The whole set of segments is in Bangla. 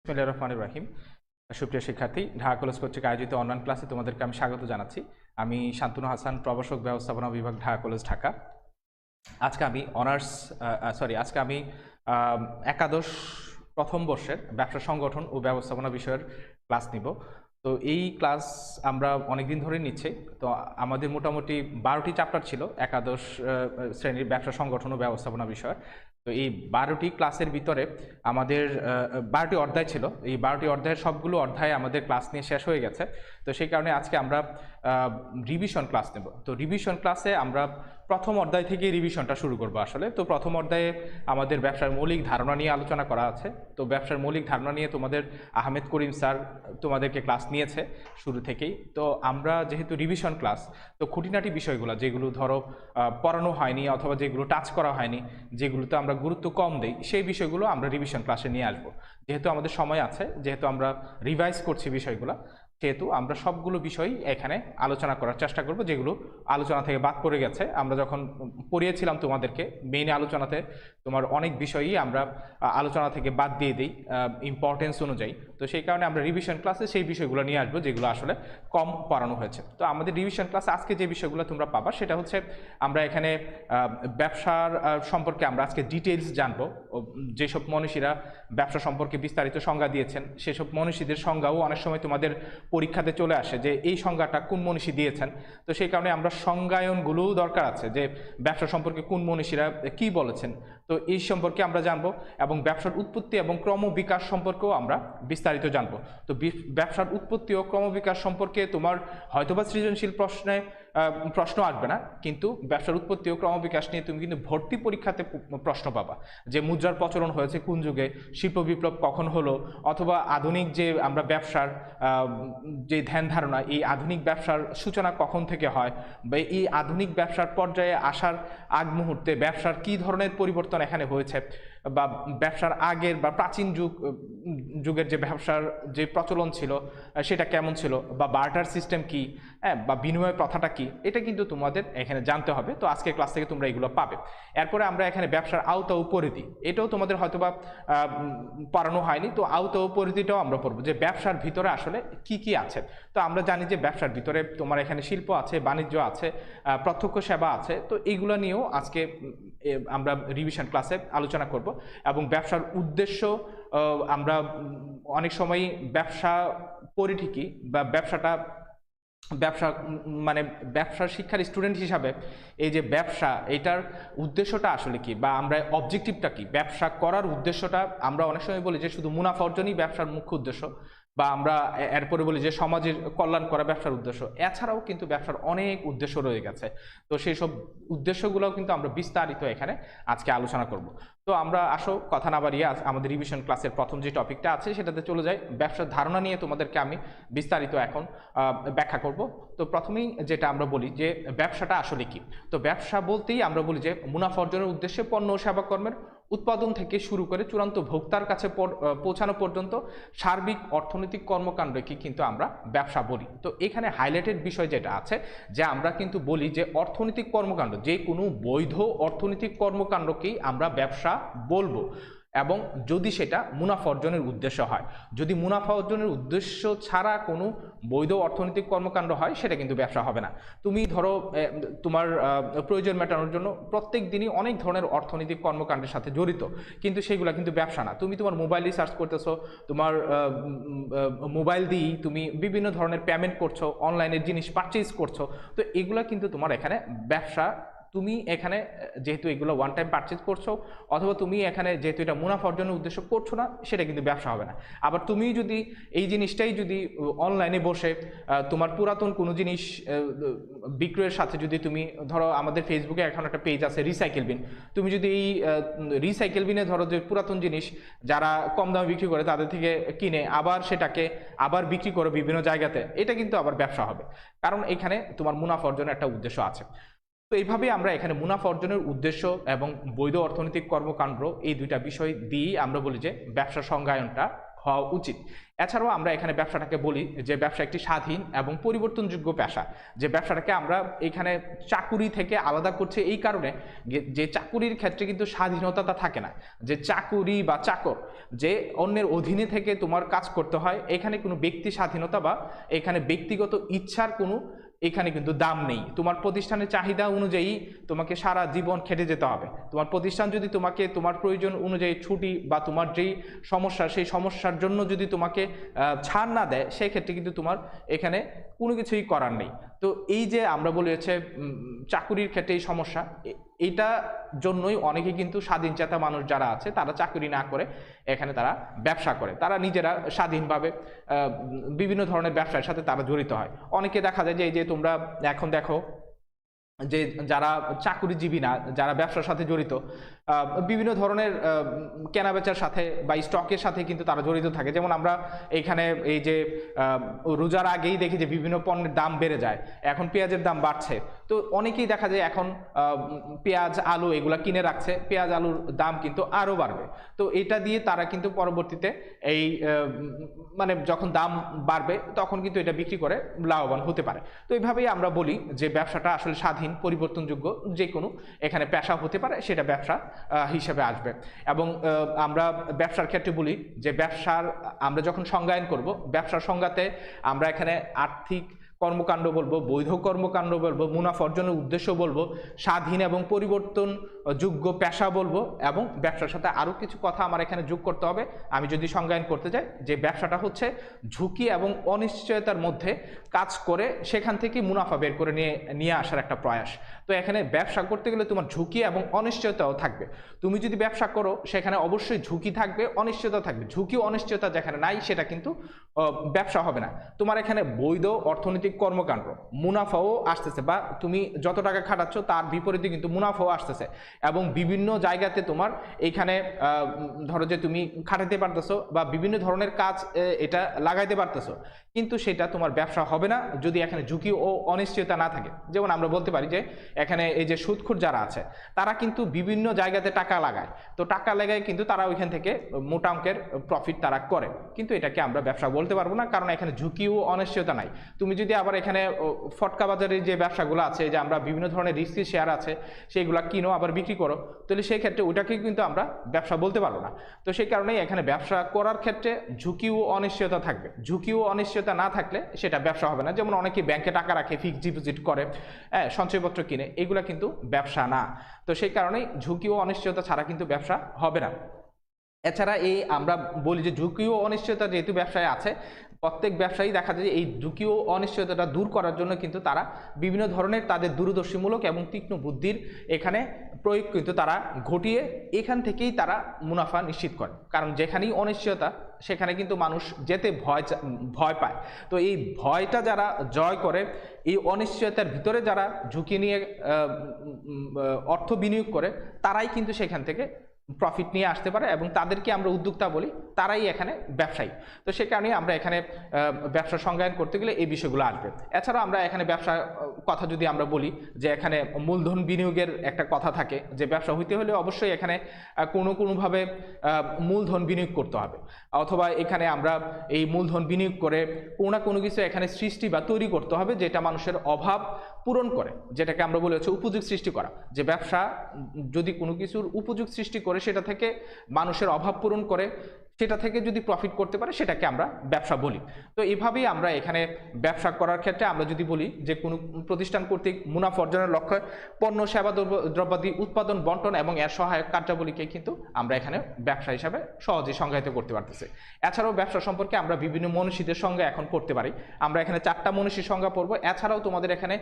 বিসমিল্লাহির রহমানির রহিম। সুপ্রিয় শিক্ষার্থী, ঢাকা কলেজ কর্তৃক আয়োজিত অনলাইন ক্লাসে তোমাদেরকে আমি স্বাগত জানাচ্ছি। আমি শান্তনু হাসান, প্রভাষক ব্যবস্থাপনা বিভাগ, ঢাকা কলেজ, ঢাকা। আজকে আমি একাদশ প্রথম বর্ষের ব্যবসা সংগঠন ও ব্যবস্থাপনা বিষয়ের ক্লাস নিব। তো এই ক্লাস আমরা অনেকদিন ধরে নিচ্ছি। তো আমাদের মোটামুটি 12টি চ্যাপ্টার ছিল একাদশ শ্রেণীর ব্যবসা সংগঠন ও ব্যবস্থাপনা বিষয়। তো এই 12টি ক্লাসের ভিতরে আমাদের 12টি অধ্যায় ছিল। এই 12টি অধ্যায়ের সবগুলো অধ্যায় আমাদের ক্লাস নিয়ে শেষ হয়ে গেছে। তো সেই কারণে আজকে আমরা রিভিশন ক্লাস নেব। তো রিভিশন ক্লাসে আমরা প্রথম অধ্যায় থেকে রিভিশনটা শুরু করব আসলে। তো প্রথম অধ্যায়ে আমাদের ব্যবসার মৌলিক ধারণা নিয়ে আলোচনা করা আছে। তো ব্যবসার মৌলিক ধারণা নিয়ে তোমাদের আহমেদ করিম স্যার তোমাদেরকে ক্লাস নিয়েছে শুরু থেকেই। তো আমরা যেহেতু রিভিশন ক্লাস, তো খুঁটিনাটি বিষয়গুলো যেগুলো ধরো পড়ানো হয়নি অথবা যেগুলো টাচ করা হয়নি, যেগুলোতে আমরা গুরুত্ব কম দেই, সেই বিষয়গুলো আমরা রিভিশন ক্লাসে নিয়ে আসবো। যেহেতু আমাদের সময় আছে, যেহেতু আমরা রিভাইজ করছি বিষয়গুলো, সেহেতু আমরা সবগুলো বিষয় এখানে আলোচনা করার চেষ্টা করব যেগুলো আলোচনা থেকে বাদ পড়ে গেছে। আমরা যখন পড়িয়েছিলাম তোমাদেরকে মেইন আলোচনাতে, তোমার অনেক বিষয়ই আমরা আলোচনা থেকে বাদ দিয়ে দিই ইম্পর্টেন্স অনুযায়ী। তো সেই কারণে আমরা রিভিশন ক্লাসে সেই বিষয়গুলো নিয়ে আসবো যেগুলো আসলে কম পড়ানো হয়েছে। তো আমাদের রিভিশন ক্লাসে আজকে যে বিষয়গুলো তোমরা পাবা সেটা হচ্ছে আমরা এখানে ব্যবসার সম্পর্কে আমরা আজকে ডিটেলস জানবো। যেসব মনীষীরা ব্যবসা সম্পর্কে বিস্তারিত সংজ্ঞা দিয়েছেন, সেসব মনীষীদের সংজ্ঞাও অনেক সময় তোমাদের পরীক্ষাতে চলে আসে যে এই সংজ্ঞাটা কোন মনীষী দিয়েছেন। তো সেই কারণে আমরা সংজ্ঞায়নগুলোও দরকার আছে যে ব্যবসা সম্পর্কে কোন মনীষীরা কি বলেছেন। তো এই সম্পর্কে আমরা জানবো এবং ব্যবসার উৎপত্তি এবং ক্রমবিকাশ সম্পর্কেও আমরা বিস্তারিত জানবো। তো ব্যবসার উৎপত্তি ও ক্রমবিকাশ সম্পর্কে তোমার হয়তোবা সৃজনশীল প্রশ্ন আসবে না, কিন্তু ব্যবসার উৎপত্তি ও ক্রমবিকাশ নিয়ে তুমি কিন্তু ভর্তি পরীক্ষাতে প্রশ্ন পাবা যে মুদ্রার প্রচলন হয়েছে কোন যুগে, শিল্প বিপ্লব কখন হলো, অথবা আধুনিক যে আমরা ব্যবসার যে ধ্যান ধারণা, এই আধুনিক ব্যবসার সূচনা কখন থেকে হয়, বা এই আধুনিক ব্যবসার পর্যায়ে আসার আগ মুহূর্তে ব্যবসার কি ধরনের পরিবর্তন এখানে হয়েছে, বা ব্যবসার আগের বা প্রাচীন যুগের যে ব্যবসার যে প্রচলন ছিল সেটা কেমন ছিল, বা বার্টার সিস্টেম কি, বা বিনিময় প্রথাটা কি, এটা কিন্তু তোমাদের এখানে জানতে হবে। তো আজকের ক্লাস থেকে তোমরা এগুলো পাবে। এরপরে আমরা এখানে ব্যবসার আওতা ও পরিধি, এটাও তোমাদের হয়তোবা পড়ানো হয়নি। তো আওতা ও পরিধিটাও আমরা পড়বো যে ব্যবসার ভিতরে আসলে কি কি আছে। তো আমরা জানি যে ব্যবসার ভিতরে তোমার এখানে শিল্প আছে, বাণিজ্য আছে, প্রত্যক্ষ সেবা আছে। তো এইগুলো নিয়েও আজকে আমরা রিভিশন ক্লাসে আলোচনা করব। এবং ব্যবসার উদ্দেশ্য, আমরা অনেক সময় ব্যবসা পড়ি ঠিকই, বা ব্যবসার শিক্ষার স্টুডেন্ট হিসাবে এই যে ব্যবসা, এটার উদ্দেশ্যটা আসলে কি, বা আমরা অবজেক্টিভটা কি, ব্যবসা করার উদ্দেশ্যটা আমরা অনেক সময় বলি যে শুধু মুনাফা অর্জনই ব্যবসার মুখ্য উদ্দেশ্য, বা আমরা এরপরে বলি যে সমাজের কল্যাণ করা ব্যবসার উদ্দেশ্য। এছাড়াও কিন্তু ব্যবসার অনেক উদ্দেশ্য রয়ে গেছে। তো সেই সব উদ্দেশ্যগুলোও কিন্তু আমরা বিস্তারিত এখানে আজকে আলোচনা করব। তো আমরা আসো কথা না বাড়িয়ে আমাদের রিভিশন ক্লাসের প্রথম যে টপিকটা আছে সেটাতে চলে যাই। ব্যবসার ধারণা নিয়ে তোমাদেরকে আমি বিস্তারিত এখন ব্যাখ্যা করব। তো প্রথমেই যেটা আমরা বলি যে ব্যবসাটা আসলে কি। তো ব্যবসা বলতেই আমরা বলি যে মুনাফা অর্জনের উদ্দেশ্যে পণ্য ও সেবা কর্মের উৎপাদন থেকে শুরু করে চূড়ান্ত ভোক্তার কাছে পৌঁছানো পর্যন্ত সার্বিক অর্থনৈতিক কর্মকাণ্ডকে কিন্তু আমরা ব্যবসা বলি। তো এখানে হাইলাইটেড বিষয় যেটা আছে যে আমরা কিন্তু বলি যে অর্থনৈতিক কর্মকাণ্ড, যে কোনো বৈধ অর্থনৈতিক কর্মকাণ্ডকেই আমরা ব্যবসা বলবো, এবং যদি সেটা মুনাফা অর্জনের উদ্দেশ্য হয়। যদি মুনাফা অর্জনের উদ্দেশ্য ছাড়া কোনো বৈধ অর্থনৈতিক কর্মকাণ্ড হয়, সেটা কিন্তু ব্যবসা হবে না। তুমি ধরো তোমার প্রয়োজন মেটানোর জন্য প্রত্যেক দিনই অনেক ধরনের অর্থনৈতিক কর্মকাণ্ডের সাথে জড়িত, কিন্তু সেগুলো কিন্তু ব্যবসা না। তুমি তোমার মোবাইল রিচার্জ করতেছো, তোমার মোবাইল দিয়েই তুমি বিভিন্ন ধরনের পেমেন্ট করছো, অনলাইনের জিনিস পারচেজ করছো। তো এগুলো কিন্তু তোমার এখানে ব্যবসা। তুমি এখানে যেহেতু এগুলো ওয়ান টাইম পারচেজ করছো, অথবা তুমি এখানে যেহেতু এটা মুনাফা অর্জনের উদ্দেশ্য করছো না, সেটা কিন্তু ব্যবসা হবে না। আবার তুমি যদি এই জিনিসটাই যদি অনলাইনে বসে তোমার পুরাতন কোনো জিনিস বিক্রয়ের সাথে যদি তুমি ধরো, আমাদের ফেসবুকে এখন একটা পেজ আছে রিসাইকেল বিন, তুমি যদি এই রিসাইকেল বিনে ধরো যে পুরাতন জিনিস যারা কম দামে বিক্রি করে তাদের থেকে কিনে আবার সেটাকে আবার বিক্রি করো বিভিন্ন জায়গাতে, এটা কিন্তু আবার ব্যবসা হবে, কারণ এখানে তোমার মুনাফা অর্জনের একটা উদ্দেশ্য আছে। তো এইভাবে আমরা এখানে মুনাফা অর্জনের উদ্দেশ্য এবং বৈধ অর্থনৈতিক কর্মকাণ্ড, এই দুইটা বিষয় দিয়েই আমরা বলি যে ব্যবসা সংজ্ঞায়নটা হওয়া উচিত। এছাড়াও আমরা এখানে ব্যবসাটাকে বলি যে ব্যবসা একটি স্বাধীন এবং পরিবর্তনযোগ্য পেশা। যে ব্যবসাটাকে আমরা এখানে চাকুরি থেকে আলাদা করছি এই কারণে যে চাকুরির ক্ষেত্রে কিন্তু স্বাধীনতাটা থাকে না, যে চাকুরি বা চাকর যে অন্যের অধীনে থেকে তোমার কাজ করতে হয়, এখানে কোনো ব্যক্তি স্বাধীনতা বা এখানে ব্যক্তিগত ইচ্ছার কোনো এখানে কিন্তু দাম নেই। তোমার প্রতিষ্ঠানের চাহিদা অনুযায়ী তোমাকে সারা জীবন খেটে যেতে হবে। তোমার প্রতিষ্ঠান যদি তোমাকে তোমার প্রয়োজন অনুযায়ী ছুটি বা তোমার যেই সমস্যা সেই সমস্যার জন্য যদি তোমাকে ছাড় না দেয়, সেক্ষেত্রে কিন্তু তোমার এখানে কোনো কিছুই করার নেই। তো এই যে আমরা বলি হচ্ছে চাকুরির ক্ষেত্রে এই সমস্যা, এইটা জন্যই অনেকে কিন্তু স্বাধীন চেতা মানুষ যারা আছে তারা চাকরি না করে এখানে তারা ব্যবসা করে, তারা নিজেরা স্বাধীনভাবে বিভিন্ন ধরনের ব্যবসার সাথে তারা জড়িত হয়। অনেকে দেখা যায় যে এই যে তোমরা এখন দেখো যে যারা চাকরিজীবী না, যারা ব্যবসার সাথে জড়িত, বিভিন্ন ধরনের কেনাবেচার সাথে বা স্টকের সাথে কিন্তু তারা জড়িত থাকে। যেমন আমরা এখানে এই যে রোজার আগেই দেখি যে বিভিন্ন পণ্যের দাম বেড়ে যায়, এখন পেঁয়াজের দাম বাড়ছে, তো অনেকেই দেখা যায় এখন পেঁয়াজ আলু এগুলা কিনে রাখছে, পেঁয়াজ আলুর দাম কিন্তু আরও বাড়বে। তো এটা দিয়ে তারা কিন্তু পরবর্তীতে এই মানে যখন দাম বাড়বে তখন কিন্তু এটা বিক্রি করে লাভবান হতে পারে। তো এইভাবেই আমরা বলি যে ব্যবসাটা আসলে স্বাধীন, পরিবর্তনযোগ্য, যে কোনো এখানে পেশা হতে পারে, সেটা ব্যবসা হিসেবে আসবে। এবং আমরা ব্যবসার ক্ষেত্রে বলি যে ব্যবসার আমরা যখন সংজ্ঞায়ন করব, ব্যবসার সংজ্ঞাতে আমরা এখানে আর্থিক কর্মকাণ্ড বলবো, বৈধ কর্মকাণ্ড বলবো, মুনাফা অর্জনের উদ্দেশ্য বলবো, স্বাধীন এবং পরিবর্তনযোগ্য পেশা বলবো, এবং ব্যবসার সাথে আরও কিছু কথা আমার এখানে যোগ করতে হবে। আমি যদি সংজ্ঞায়ন করতে যাই যে ব্যবসাটা হচ্ছে ঝুঁকি এবং অনিশ্চয়তার মধ্যে কাজ করে সেখান থেকে মুনাফা বের করে নিয়ে আসার একটা প্রয়াস। তো এখানে ব্যবসা করতে গেলে তোমার ঝুঁকি এবং অনিশ্চয়তাও থাকবে। তুমি যদি ব্যবসা করো সেখানে অবশ্যই ঝুঁকি থাকবে, অনিশ্চয়তা থাকবে। ঝুঁকি অনিশ্চয়তা যেখানে নাই সেটা কিন্তু ব্যবসা হবে না। তোমার এখানে বৈধ অর্থনৈতিক কর্মকাণ্ড, মুনাফাও আসতেছে, বা তুমি যত টাকা খাটাচ্ছ তার বিপরীতে কিন্তু মুনাফাও আসতেছে, এবং বিভিন্ন জায়গাতে তোমার এইখানে ধরো যে তুমি খাটাতে পারতেছো বা বিভিন্ন ধরনের কাজ এটা লাগাইতে পারতেছো, কিন্তু সেটা তোমার ব্যবসা হবে না যদি এখানে ঝুঁকি ও অনিশ্চয়তা না থাকে। যেমন আমরা বলতে পারি যে এখানে এই যে সুদখোর যারা আছে তারা কিন্তু বিভিন্ন জায়গাতে টাকা লাগায়, তো টাকা লাগায় কিন্তু তারা ওইখান থেকে মোটা অঙ্কের প্রফিট তারা করে, কিন্তু এটাকে আমরা ব্যবসা বলতে পারবো না, কারণ এখানে ঝুঁকি ও অনিশ্চয়তা নাই। তুমি যদি আবার এখানে ফটকা বাজারের যে ব্যবসাগুলো আছে, যে আমরা বিভিন্ন ধরনের রিস্কি শেয়ার আছে সেইগুলা কিনো আবার বিক্রি করো, তাহলে সেই ক্ষেত্রে ওটাকে কিন্তু আমরা ব্যবসা বলতে পারবো না। তো সেই কারণেই এখানে ব্যবসা করার ক্ষেত্রে ঝুঁকি ও অনিশ্চয়তা থাকবে। ঝুঁকি ও অনিশ্চয়তা না থাকলে সেটা ব্যবসা হবে না। যেমন অনেকে ব্যাংকে টাকা রাখে, ফিক্সড ডিপোজিট করে, সঞ্চয়পত্র কিনে, এগুলা কিন্তু ব্যবসা না। তো সেই কারণেই ঝুঁকি ও অনিশ্চয়তা ছাড়া কিন্তু ব্যবসা হবে না। এছাড়া এই আমরা বলি যে ঝুঁকি ও অনিশ্চয়তা যেহেতু ব্যবসায় আছে, প্রত্যেক ব্যবসায়ী দেখা যায় যে এই ঝুঁকি ও অনিশ্চয়তাটা দূর করার জন্য কিন্তু তারা বিভিন্ন ধরনের তাদের দূরদর্শীমূলক এবং তীক্ষ্ণ বুদ্ধির এখানে প্রয়োগ কিন্তু তারা ঘটিয়ে এখান থেকেই তারা মুনাফা নিশ্চিত করে। কারণ যেখানেই অনিশ্চয়তা সেখানে কিন্তু মানুষ যেতে ভয় পায়। তো এই ভয়টা যারা জয় করে, এই অনিশ্চয়তার ভিতরে যারা ঝুঁকি নিয়ে অর্থ বিনিয়োগ করে, তারাই কিন্তু সেখান থেকে প্রফিট নিয়ে আসতে পারে, এবং তাদেরকে আমরা উদ্যোক্তা বলি, তারাই এখানে ব্যবসায়ী। তো সে কারণে আমরা এখানে ব্যবসা সংজ্ঞায়ন করতে গেলে এই বিষয়গুলো আসবে। এছাড়াও আমরা এখানে ব্যবসা কথা যদি আমরা বলি যে এখানে মূলধন বিনিয়োগের একটা কথা থাকে, যে ব্যবসা হইতে হলে অবশ্যই এখানে কোনোভাবে মূলধন বিনিয়োগ করতে হবে, অথবা এখানে আমরা এই মূলধন বিনিয়োগ করে কোনো না কোনো কিছু এখানে সৃষ্টি বা তৈরি করতে হবে যেটা মানুষের অভাব পূরণ করে, যেটাকে আমরা বলি হচ্ছে উপযোগ সৃষ্টি করা। যে ব্যবসা যদি কোনো কিছুর উপযোগ সৃষ্টি করে, সেটা থেকে মানুষের অভাব পূরণ করে, সেটা থেকে যদি প্রফিট করতে পারে, সেটাকে আমরা ব্যবসা বলি। তো এইভাবেই আমরা এখানে ব্যবসা করার ক্ষেত্রে আমরা যদি বলি যে কোনো প্রতিষ্ঠান কর্তৃক মুনাফা অর্জনের লক্ষ্যে পণ্য সেবা দ্রব্যাদি উৎপাদন, বন্টন এবং এর সহায়ক কার্যাবলীকে কিন্তু আমরা এখানে ব্যবসা হিসাবে সহজেই সংজ্ঞায়িত করতে পারতেছি। এছাড়াও ব্যবসা সম্পর্কে আমরা বিভিন্ন মনীষীদের সংজ্ঞা এখন পড়তে পারি। আমরা এখানে 4টা মনীষীর সংজ্ঞা পড়বো। এছাড়াও তোমাদের এখানে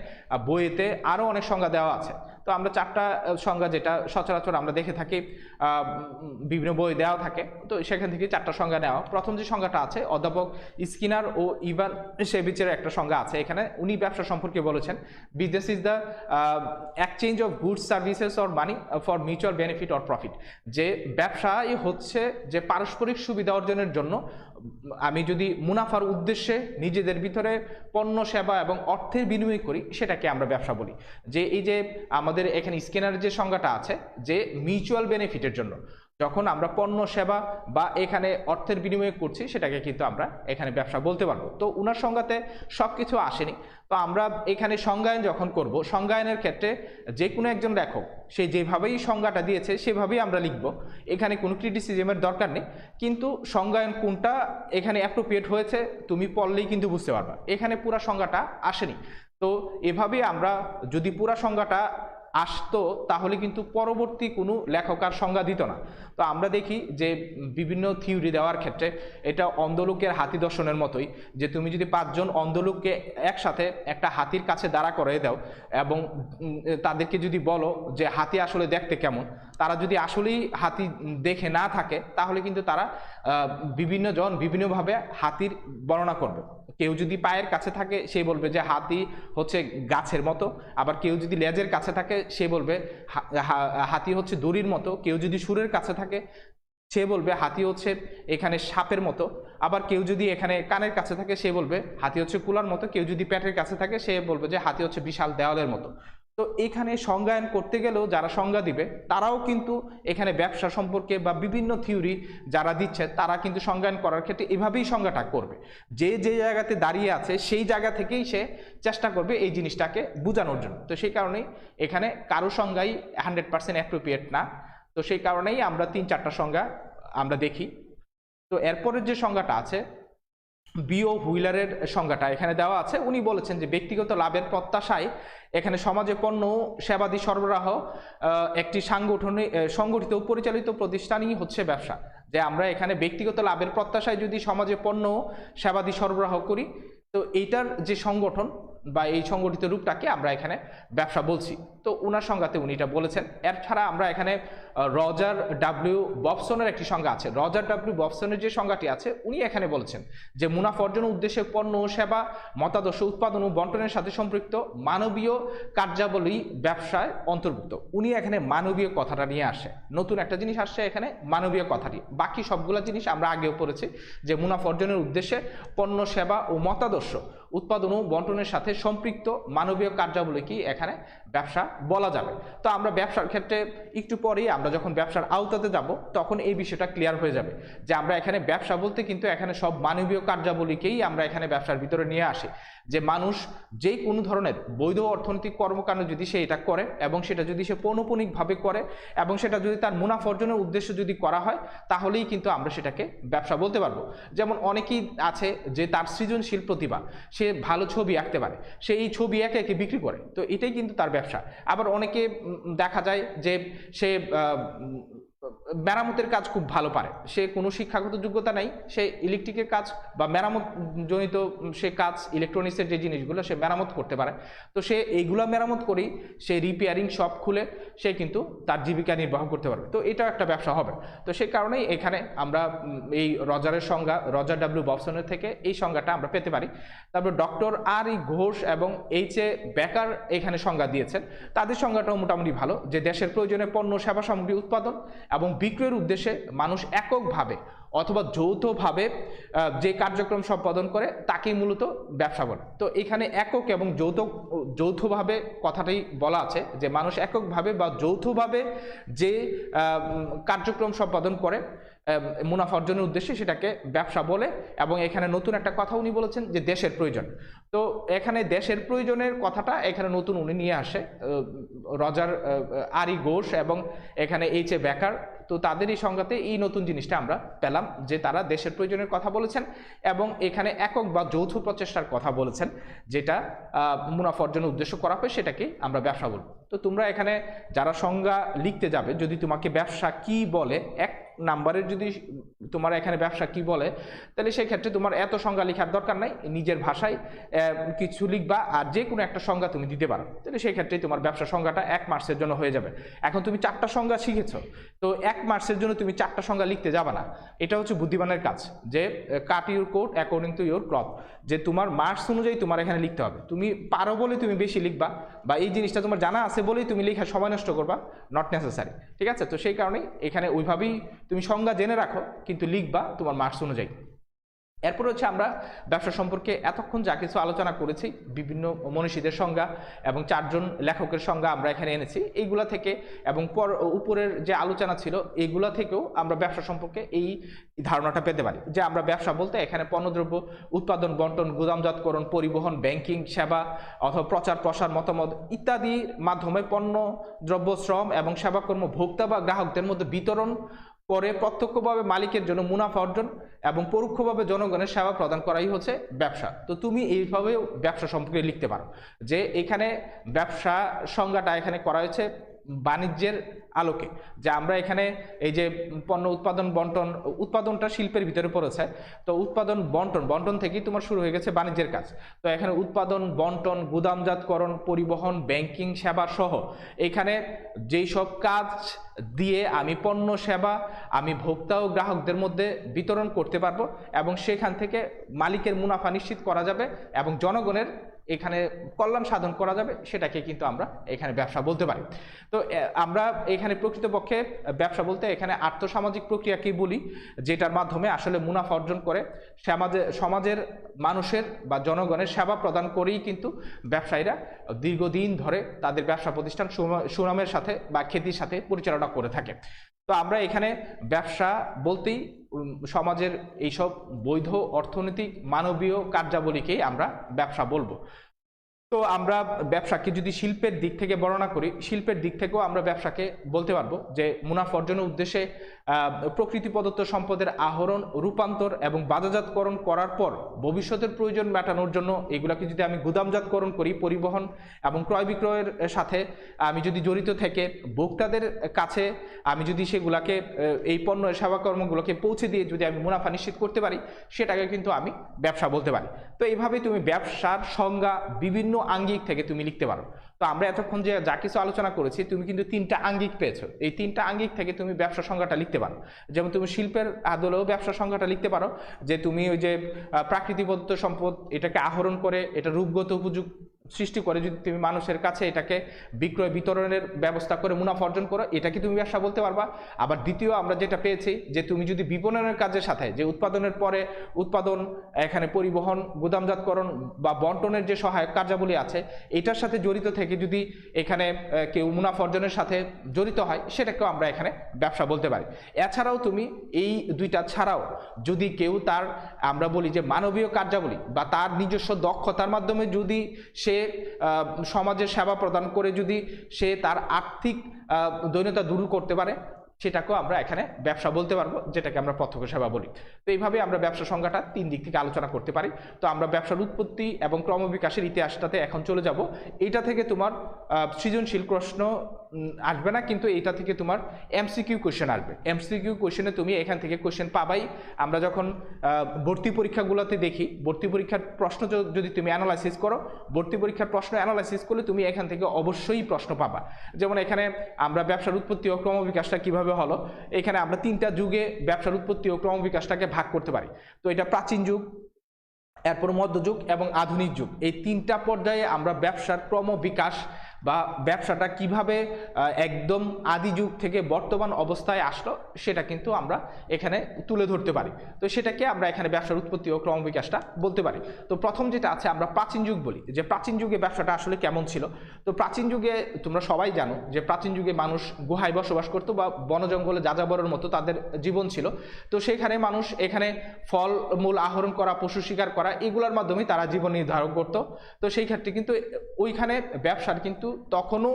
বইয়েতে আরও অনেক সংজ্ঞা দেওয়া আছে। তো আমরা 4টা সংজ্ঞা যেটা সচরাচর আমরা দেখে থাকি বিভিন্ন বই দেওয়া থাকে, তো সেখান থেকে 4টা সংজ্ঞা নেওয়া। প্রথম যে সংজ্ঞাটা আছে অধ্যাপক স্কিনার ও ইভান শেভিচের একটা সংজ্ঞা আছে। এখানে উনি ব্যবসা সম্পর্কে বলেছেন, business is the exchange of goods, services or money for mutual benefit or profit. যে ব্যবসাই হচ্ছে যে পারস্পরিক সুবিধা অর্জনের জন্য আমি যদি মুনাফার উদ্দেশ্যে নিজেদের ভিতরে পণ্য সেবা এবং অর্থের বিনিময় করি, সেটাকে আমরা ব্যবসা বলি। যে এই যে আমাদের এখানে স্কিনারের যে সংজ্ঞাটা আছে যে মিউচুয়াল বেনিফিটের জন্য, যখন আমরা পণ্য সেবা বা এখানে অর্থের বিনিময় করছি সেটাকে কিন্তু আমরা এখানে ব্যবসা বলতে পারবো। তো উনার সংজ্ঞাতে সবকিছু আসেনি। তো আমরা এখানে সংজ্ঞায়ন যখন করব, সংজ্ঞায়নের ক্ষেত্রে যে কোনো একজন লেখক সে যেভাবেই সংজ্ঞাটা দিয়েছে সেভাবেই আমরা লিখব, এখানে কোনো ক্রিটিসিজমের দরকার নেই। কিন্তু সংজ্ঞায়ন কোনটা এখানে অ্যাপ্রোপ্রিয়েট হয়েছে তুমি পড়লেই কিন্তু বুঝতে পারবা, এখানে পুরা সংজ্ঞাটা আসেনি। তো এভাবে আমরা যদি পুরা সংজ্ঞাটা আসতো তাহলে কিন্তু পরবর্তী কোনো লেখক আর সংজ্ঞা দিত না। তো আমরা দেখি যে বিভিন্ন থিওরি দেওয়ার ক্ষেত্রে এটা অন্ধলোকের হাতি দর্শনের মতোই, যে তুমি যদি 5 জন অন্ধলোককে একসাথে একটা হাতির কাছে দাঁড়া করিয়ে দাও এবং তাদেরকে যদি বলো যে হাতি আসলে দেখতে কেমন, তারা যদি আসলেই হাতি দেখে না থাকে তাহলে কিন্তু তারা বিভিন্ন জন বিভিন্নভাবে হাতির বর্ণনা করবে। কেউ যদি পায়ের কাছে থাকে সে বলবে যে হাতি হচ্ছে গাছের মতো, আবার কেউ যদি লেজের কাছে থাকে সে বলবে হাতি হচ্ছে দড়ির মতো, কেউ যদি সুরের কাছে থাকে সে বলবে হাতি হচ্ছে এখানে সাপের মতো, আবার কেউ যদি এখানে কানের কাছে থাকে সে বলবে হাতি হচ্ছে কুলার মতো, কেউ যদি পেটের কাছে থাকে সে বলবে যে হাতি হচ্ছে বিশাল দেওয়ালের মতো। তো এখানে সংজ্ঞায়ন করতে গেলেও যারা সংজ্ঞা দিবে তারাও কিন্তু এখানে ব্যবসা সম্পর্কে বা বিভিন্ন থিওরি যারা দিচ্ছে তারা কিন্তু সংজ্ঞায়ন করার ক্ষেত্রে এভাবেই সংজ্ঞাটা করবে, যে যে জায়গাতে দাঁড়িয়ে আছে সেই জায়গা থেকেই সে চেষ্টা করবে এই জিনিসটাকে বোঝানোর জন্য। তো সেই কারণেই এখানে কারো সংজ্ঞাই 100% অ্যাপ্রোপ্রিয়েট না। তো সেই কারণেই আমরা 3-4টা সংজ্ঞা আমরা দেখি। তো এরপরের যে সংজ্ঞাটা আছে বিও হুইলারের সংজ্ঞাটা এখানে দেওয়া আছে। উনি বলেছেন যে ব্যক্তিগত লাভের প্রত্যাশায় এখানে সমাজে পণ্য সেবাদি সরবরাহ একটি সংগঠিত ও পরিচালিত প্রতিষ্ঠানই হচ্ছে ব্যবসা। যে আমরা এখানে ব্যক্তিগত লাভের প্রত্যাশায় যদি সমাজে পণ্য সেবাদি সরবরাহ করি, তো এইটার যে সংগঠন বা এই সংগঠিত রূপটাকে আমরা এখানে ব্যবসা বলছি। তো উনার সংজ্ঞাতে উনি এটা বলেছেন। এর ছাড়া আমরা এখানে রজার ডাব্লিউ ববসনের একটি সংজ্ঞা আছে। রজার ডাব্লিউ ববসনের যে সংজ্ঞাটি আছে উনি এখানে বলেছেন যে মুনাফা অর্জনের উদ্দেশ্যে পণ্য ও সেবা মতাদর্শ উৎপাদন ও বন্টনের সাথে সম্পৃক্ত মানবীয় কার্যাবলী ব্যবসায় অন্তর্ভুক্ত। উনি এখানে মানবীয় কথাটা নিয়ে আসে, নতুন একটা জিনিস আসছে এখানে মানবীয় কথাটি। বাকি সবগুলো জিনিস আমরা আগেও পড়েছি যে মুনাফা অর্জনের উদ্দেশ্যে পণ্য সেবা ও মতাদর্শ উৎপাদন ও বন্টনের সাথে সম্পৃক্ত মানবীয় কার্যাবলী কি এখানে ব্যবসা বলা যাবে। তো আমরা ব্যবসার ক্ষেত্রে একটু পরেই আমরা যখন ব্যবসার আওতাতে যাব তখন এই বিষয়টা ক্লিয়ার হয়ে যাবে যে আমরা এখানে ব্যবসা বলতে কিন্তু এখানে সব মানবীয় কার্যাবলীকেই আমরা এখানে ব্যবসার ভিতরে নিয়ে আসি। যে মানুষ যে কোনো ধরনের বৈধ অর্থনৈতিক কর্মকাণ্ড যদি সে এটা করে এবং সেটা যদি সে পৌনঃপুনিকভাবে করে এবং সেটা যদি তার মুনাফা অর্জনের উদ্দেশ্য যদি করা হয় তাহলেই কিন্তু আমরা সেটাকে ব্যবসা বলতে পারবো। যেমন অনেকেই আছে যে তার সৃজনশীল প্রতিভা, সে ভালো ছবি আঁকতে পারে, সে এই ছবি একে একে বিক্রি করে, তো এটাই কিন্তু তার ব্যবসা। আবার অনেকে দেখা যায় যে সে মেরামতের কাজ খুব ভালো পারে, সে কোনো শিক্ষাগত যোগ্যতা নাই, সে ইলেকট্রিকের কাজ বা মেরামত জনিত সে কাজ, ইলেকট্রনিক্সের যে জিনিসগুলো সে মেরামত করতে পারে, তো সে এইগুলো মেরামত করেই সে রিপেয়ারিং শপ খুলে সে কিন্তু তার জীবিকা নির্বাহ করতে পারবে। তো এটা একটা ব্যবসা হবে। তো সেই কারণেই এখানে আমরা এই রজারের সংজ্ঞা, রজার ডাব্লিউ ববসনের থেকে এই সংজ্ঞাটা আমরা পেতে পারি। তারপর ডক্টর আর ই ঘোষ এবং এইচ.এ. বেকার এখানে সংজ্ঞা দিয়েছেন। তাদের সংজ্ঞাটাও মোটামুটি ভালো, যে দেশের প্রয়োজনে পণ্য সেবা সামগ্রী উৎপাদন এবং বিক্রয়ের উদ্দেশ্যে মানুষ এককভাবে অথবা যৌথভাবে যে কার্যক্রম সম্পাদন করে তাকেই মূলত ব্যবসা বলে। তো এখানে একক এবং যৌথভাবে কথাটাই বলা আছে যে মানুষ এককভাবে বা যৌথভাবে যে কার্যক্রম সম্পাদন করে মুনাফা অর্জনের উদ্দেশ্যে সেটাকে ব্যবসা বলে। এবং এখানে নতুন একটা কথা উনি বলেছেন যে দেশের প্রয়োজন। তো এখানে দেশের প্রয়োজনের কথাটা এখানে নতুন উনি নিয়ে আসে রজার আর ই ঘোষ এবং এখানে এইচ.এ. বেকার। তো তাদের এই সংজ্ঞাতে এই নতুন জিনিসটা আমরা পেলাম যে তারা দেশের প্রয়োজনের কথা বলেছেন এবং এখানে একক বা যৌথ প্রচেষ্টার কথা বলেছেন, যেটা মুনাফা অর্জনের উদ্দেশ্য করা হয় সেটাকে আমরা ব্যবসা বলবো। তো তোমরা এখানে যারা সংজ্ঞা লিখতে যাবে, যদি তোমাকে ব্যবসা কি বলে, 1 নাম্বারের যদি তোমার এখানে ব্যবসা কি বলে, তাহলে সেই ক্ষেত্রে তোমার এত সংজ্ঞা লেখার দরকার নাই, নিজের ভাষায় কিছু লিখবা আর যে কোনো একটা সংজ্ঞা তুমি দিতে পারো। তাহলে সেই ক্ষেত্রে তোমার ব্যবসা সংজ্ঞাটা 1 মার্কসের জন্য হয়ে যাবে। এখন তুমি 4টা সংজ্ঞা শিখেছো, তো 1 মার্কসের জন্য তুমি 4টা সংজ্ঞা লিখতে যাবে না। এটা হচ্ছে বুদ্ধিমানের কাজ, যে cut your coat according to your cloth, যে তোমার মার্কস অনুযায়ী তোমার এখানে লিখতে হবে। তুমি পারো বলে তুমি বেশি লিখবা বা এই জিনিসটা তোমার জানা আছে বলেই তুমি লেখা সময় নষ্ট করবা, নট নেসেসারি। ঠিক আছে? তো সেই কারণেই এখানে ওইভাবেই তুমি সংজ্ঞা জেনে রাখো কিন্তু লিখবা তোমার মার্কস অনুযায়ী। এরপর হচ্ছে আমরা ব্যবসা সম্পর্কে এতক্ষণ যা কিছু আলোচনা করেছি, বিভিন্ন মনীষীদের সংজ্ঞা এবং 4 জন লেখকের সংজ্ঞা আমরা এখানে এনেছি, এইগুলা থেকে এবং উপরের যে আলোচনা ছিল এইগুলা থেকেও আমরা ব্যবসা সম্পর্কে এই ধারণাটা পেতে পারি যে আমরা ব্যবসা বলতে এখানে পণ্যদ্রব্য উৎপাদন, বন্টন, গুদামজাতকরণ, পরিবহন, ব্যাংকিং সেবা অথবা প্রচার প্রসার, মতামত ইত্যাদির মাধ্যমে পণ্য দ্রব্য, শ্রম এবং সেবাকর্ম ভোক্তা বা গ্রাহকদের মধ্যে বিতরণ করে প্রত্যক্ষভাবে মালিকের জন্য মুনাফা অর্জন এবং পরোক্ষভাবে জনগণের সেবা প্রদান করাই হচ্ছে ব্যবসা। তো তুমি এইভাবেও ব্যবসা সম্পর্কে লিখতে পারো যে এখানে ব্যবসা সংজ্ঞাটা এখানে করা হয়েছে বাণিজ্যের আলোকে, যে আমরা এখানে এই যে পণ্য উৎপাদন বন্টন, উৎপাদনটা শিল্পের ভিতরে পড়েছে, তো উৎপাদন বন্টন থেকেই তোমার শুরু হয়ে গেছে বাণিজ্যের কাজ। তো এখানে উৎপাদন, বন্টন, গুদামজাতকরণ, পরিবহন, ব্যাংকিং সেবা সহ এখানে যেই সব কাজ দিয়ে আমি পণ্য সেবা আমি ভোক্তা ও গ্রাহকদের মধ্যে বিতরণ করতে পারবো এবং সেখান থেকে মালিকের মুনাফা নিশ্চিত করা যাবে এবং জনগণের এখানে কল্যাণ সাধন করা যাবে, সেটাকে কিন্তু আমরা এখানে ব্যবসা বলতে পারি। তো আমরা এখানে প্রকৃতপক্ষে ব্যবসা বলতে এখানে আর্থসামাজিক প্রক্রিয়াকেই বলি, যেটার মাধ্যমে আসলে মুনাফা অর্জন করে সমাজের মানুষের বা জনগণের সেবা প্রদান করেই কিন্তু ব্যবসায়ীরা দীর্ঘদিন ধরে তাদের ব্যবসা প্রতিষ্ঠান সুনামের সাথে বা খ্যাতির সাথে পরিচালনা করে থাকে। তো আমরা এখানে ব্যবসা বলতেই সমাজের এইসব বৈধ অর্থনৈতিক মানবীয় কার্যাবলীকেই আমরা ব্যবসা বলবো। তো আমরা ব্যবসাকে যদি শিল্পের দিক থেকে বর্ণনা করি, শিল্পের দিক থেকেও আমরা ব্যবসাকে বলতে পারবো যে মুনাফা অর্জনের উদ্দেশ্যে প্রকৃতি প্রদত্ত সম্পদের আহরণ, রূপান্তর এবং বাজারজাতকরণ করার পর ভবিষ্যতের প্রয়োজন মেটানোর জন্য এগুলাকে যদি আমি গুদামজাতকরণ করি, পরিবহন এবং ক্রয় বিক্রয়ের সাথে আমি যদি জড়িত থেকে ভোক্তাদের কাছে আমি যদি সেগুলাকে এই পণ্য সেবাকর্মগুলোকে পৌঁছে দিয়ে যদি আমি মুনাফা নিশ্চিত করতে পারি, সেটাকে কিন্তু আমি ব্যবসা বলতে পারি। তো এইভাবেই তুমি ব্যবসার সংজ্ঞা বিভিন্ন আঙ্গিক থেকে তুমি লিখতে পারো। তো আমরা এতক্ষণ যে যা কিছু আলোচনা করেছি তুমি কিন্তু 3টা আঙ্গিক পেয়েছো, এই 3টা আঙ্গিক থেকে তুমি ব্যবসা সংজ্ঞাটা লিখতে পারো। যেমন তুমি শিল্পের আদলেও ব্যবসা সংজ্ঞাটা লিখতে পারো যে তুমি ওই যে প্রাকৃতিক প্রদত্ত সম্পদ এটাকে আহরণ করে এটা রূপগত উপযোগ সৃষ্টি করে যদি তুমি মানুষের কাছে এটাকে বিক্রয় বিতরণের ব্যবস্থা করে মুনাফা অর্জন করো, এটাকে তুমি ব্যবসা বলতে পারবা। আবার দ্বিতীয় আমরা যেটা পেয়েছি যে তুমি যদি বিপণনের কাজের সাথে যে উৎপাদনের পরে উৎপাদন, এখানে পরিবহন, গুদামজাতকরণ বা বন্টনের যে সহায়ক কার্যাবলী আছে এটার সাথে জড়িত থেকে যদি এখানে কেউ মুনাফা অর্জনের সাথে জড়িত হয়, সেটাকেও আমরা এখানে ব্যবসা বলতে পারি। এছাড়াও তুমি এই 2টা ছাড়াও যদি কেউ তার আমরা বলি যে মানবীয় কার্যাবলী বা তার নিজস্ব দক্ষতার মাধ্যমে যদি সে সমাজের সেবা প্রদান করে যদি সে তার আর্থিক দৈন্যতা দূর করতে পারে, সেটাকেও আমরা এখানে ব্যবসা বলতে পারবো, যেটাকে আমরা প্রত্যক্ষ সেবা বলি। তো এইভাবে আমরা ব্যবসা সংজ্ঞাটা 3 দিক থেকে আলোচনা করতে পারি। তো আমরা ব্যবসার উৎপত্তি এবং ক্রমবিকাশের ইতিহাসটাতে এখন চলে যাব। এইটা থেকে তোমার সৃজনশীল প্রশ্ন আসবে না, কিন্তু এইটা থেকে তোমার এমসিকিউ কোশ্চেন আসবে। এমসিকিউ কোশ্চেনে তুমি এখান থেকে কোশ্চেন পাবাই। আমরা যখন ভর্তি পরীক্ষাগুলোতে দেখি, ভর্তি পরীক্ষার প্রশ্ন যদি তুমি অ্যানালাইসিস করো, ভর্তি পরীক্ষার প্রশ্ন অ্যানালাইসিস করলে তুমি এখান থেকে অবশ্যই প্রশ্ন পাবা। যেমন এখানে আমরা ব্যবসার উৎপত্তি ও ক্রমবিকাশটা কিভাবে হলো, এখানে আমরা 3টা যুগে ব্যবসার উৎপত্তি ও ক্রমবিকাশটাকে ভাগ করতে পারি। তো এটা প্রাচীন যুগ, এরপর মধ্যযুগ এবং আধুনিক যুগ, এই 3টা পর্যায়ে আমরা ব্যবসার ক্রমবিকাশ বা ব্যবসাটা কিভাবে একদম আদি যুগ থেকে বর্তমান অবস্থায় আসলো সেটা কিন্তু আমরা এখানে তুলে ধরতে পারি। তো সেটাকে আমরা এখানে ব্যবসার উৎপত্তি ও ক্রমবিকাশটা বলতে পারি। তো প্রথম যেটা আছে আমরা প্রাচীন যুগ বলি, যে প্রাচীন যুগে ব্যবসাটা আসলে কেমন ছিল। তো প্রাচীন যুগে তোমরা সবাই জানো যে প্রাচীন যুগে মানুষ গুহায় বসবাস করতো বা বন জঙ্গলে যাযাবরের মতো তাদের জীবন ছিল। তো সেখানে মানুষ এখানে ফল মূল আহরণ করা, পশু শিকার করা, এগুলোর মাধ্যমে তারা জীবন নির্ধারণ করতো। তো সেই ক্ষেত্রে কিন্তু ওইখানে ব্যবসার কিন্তু তখনও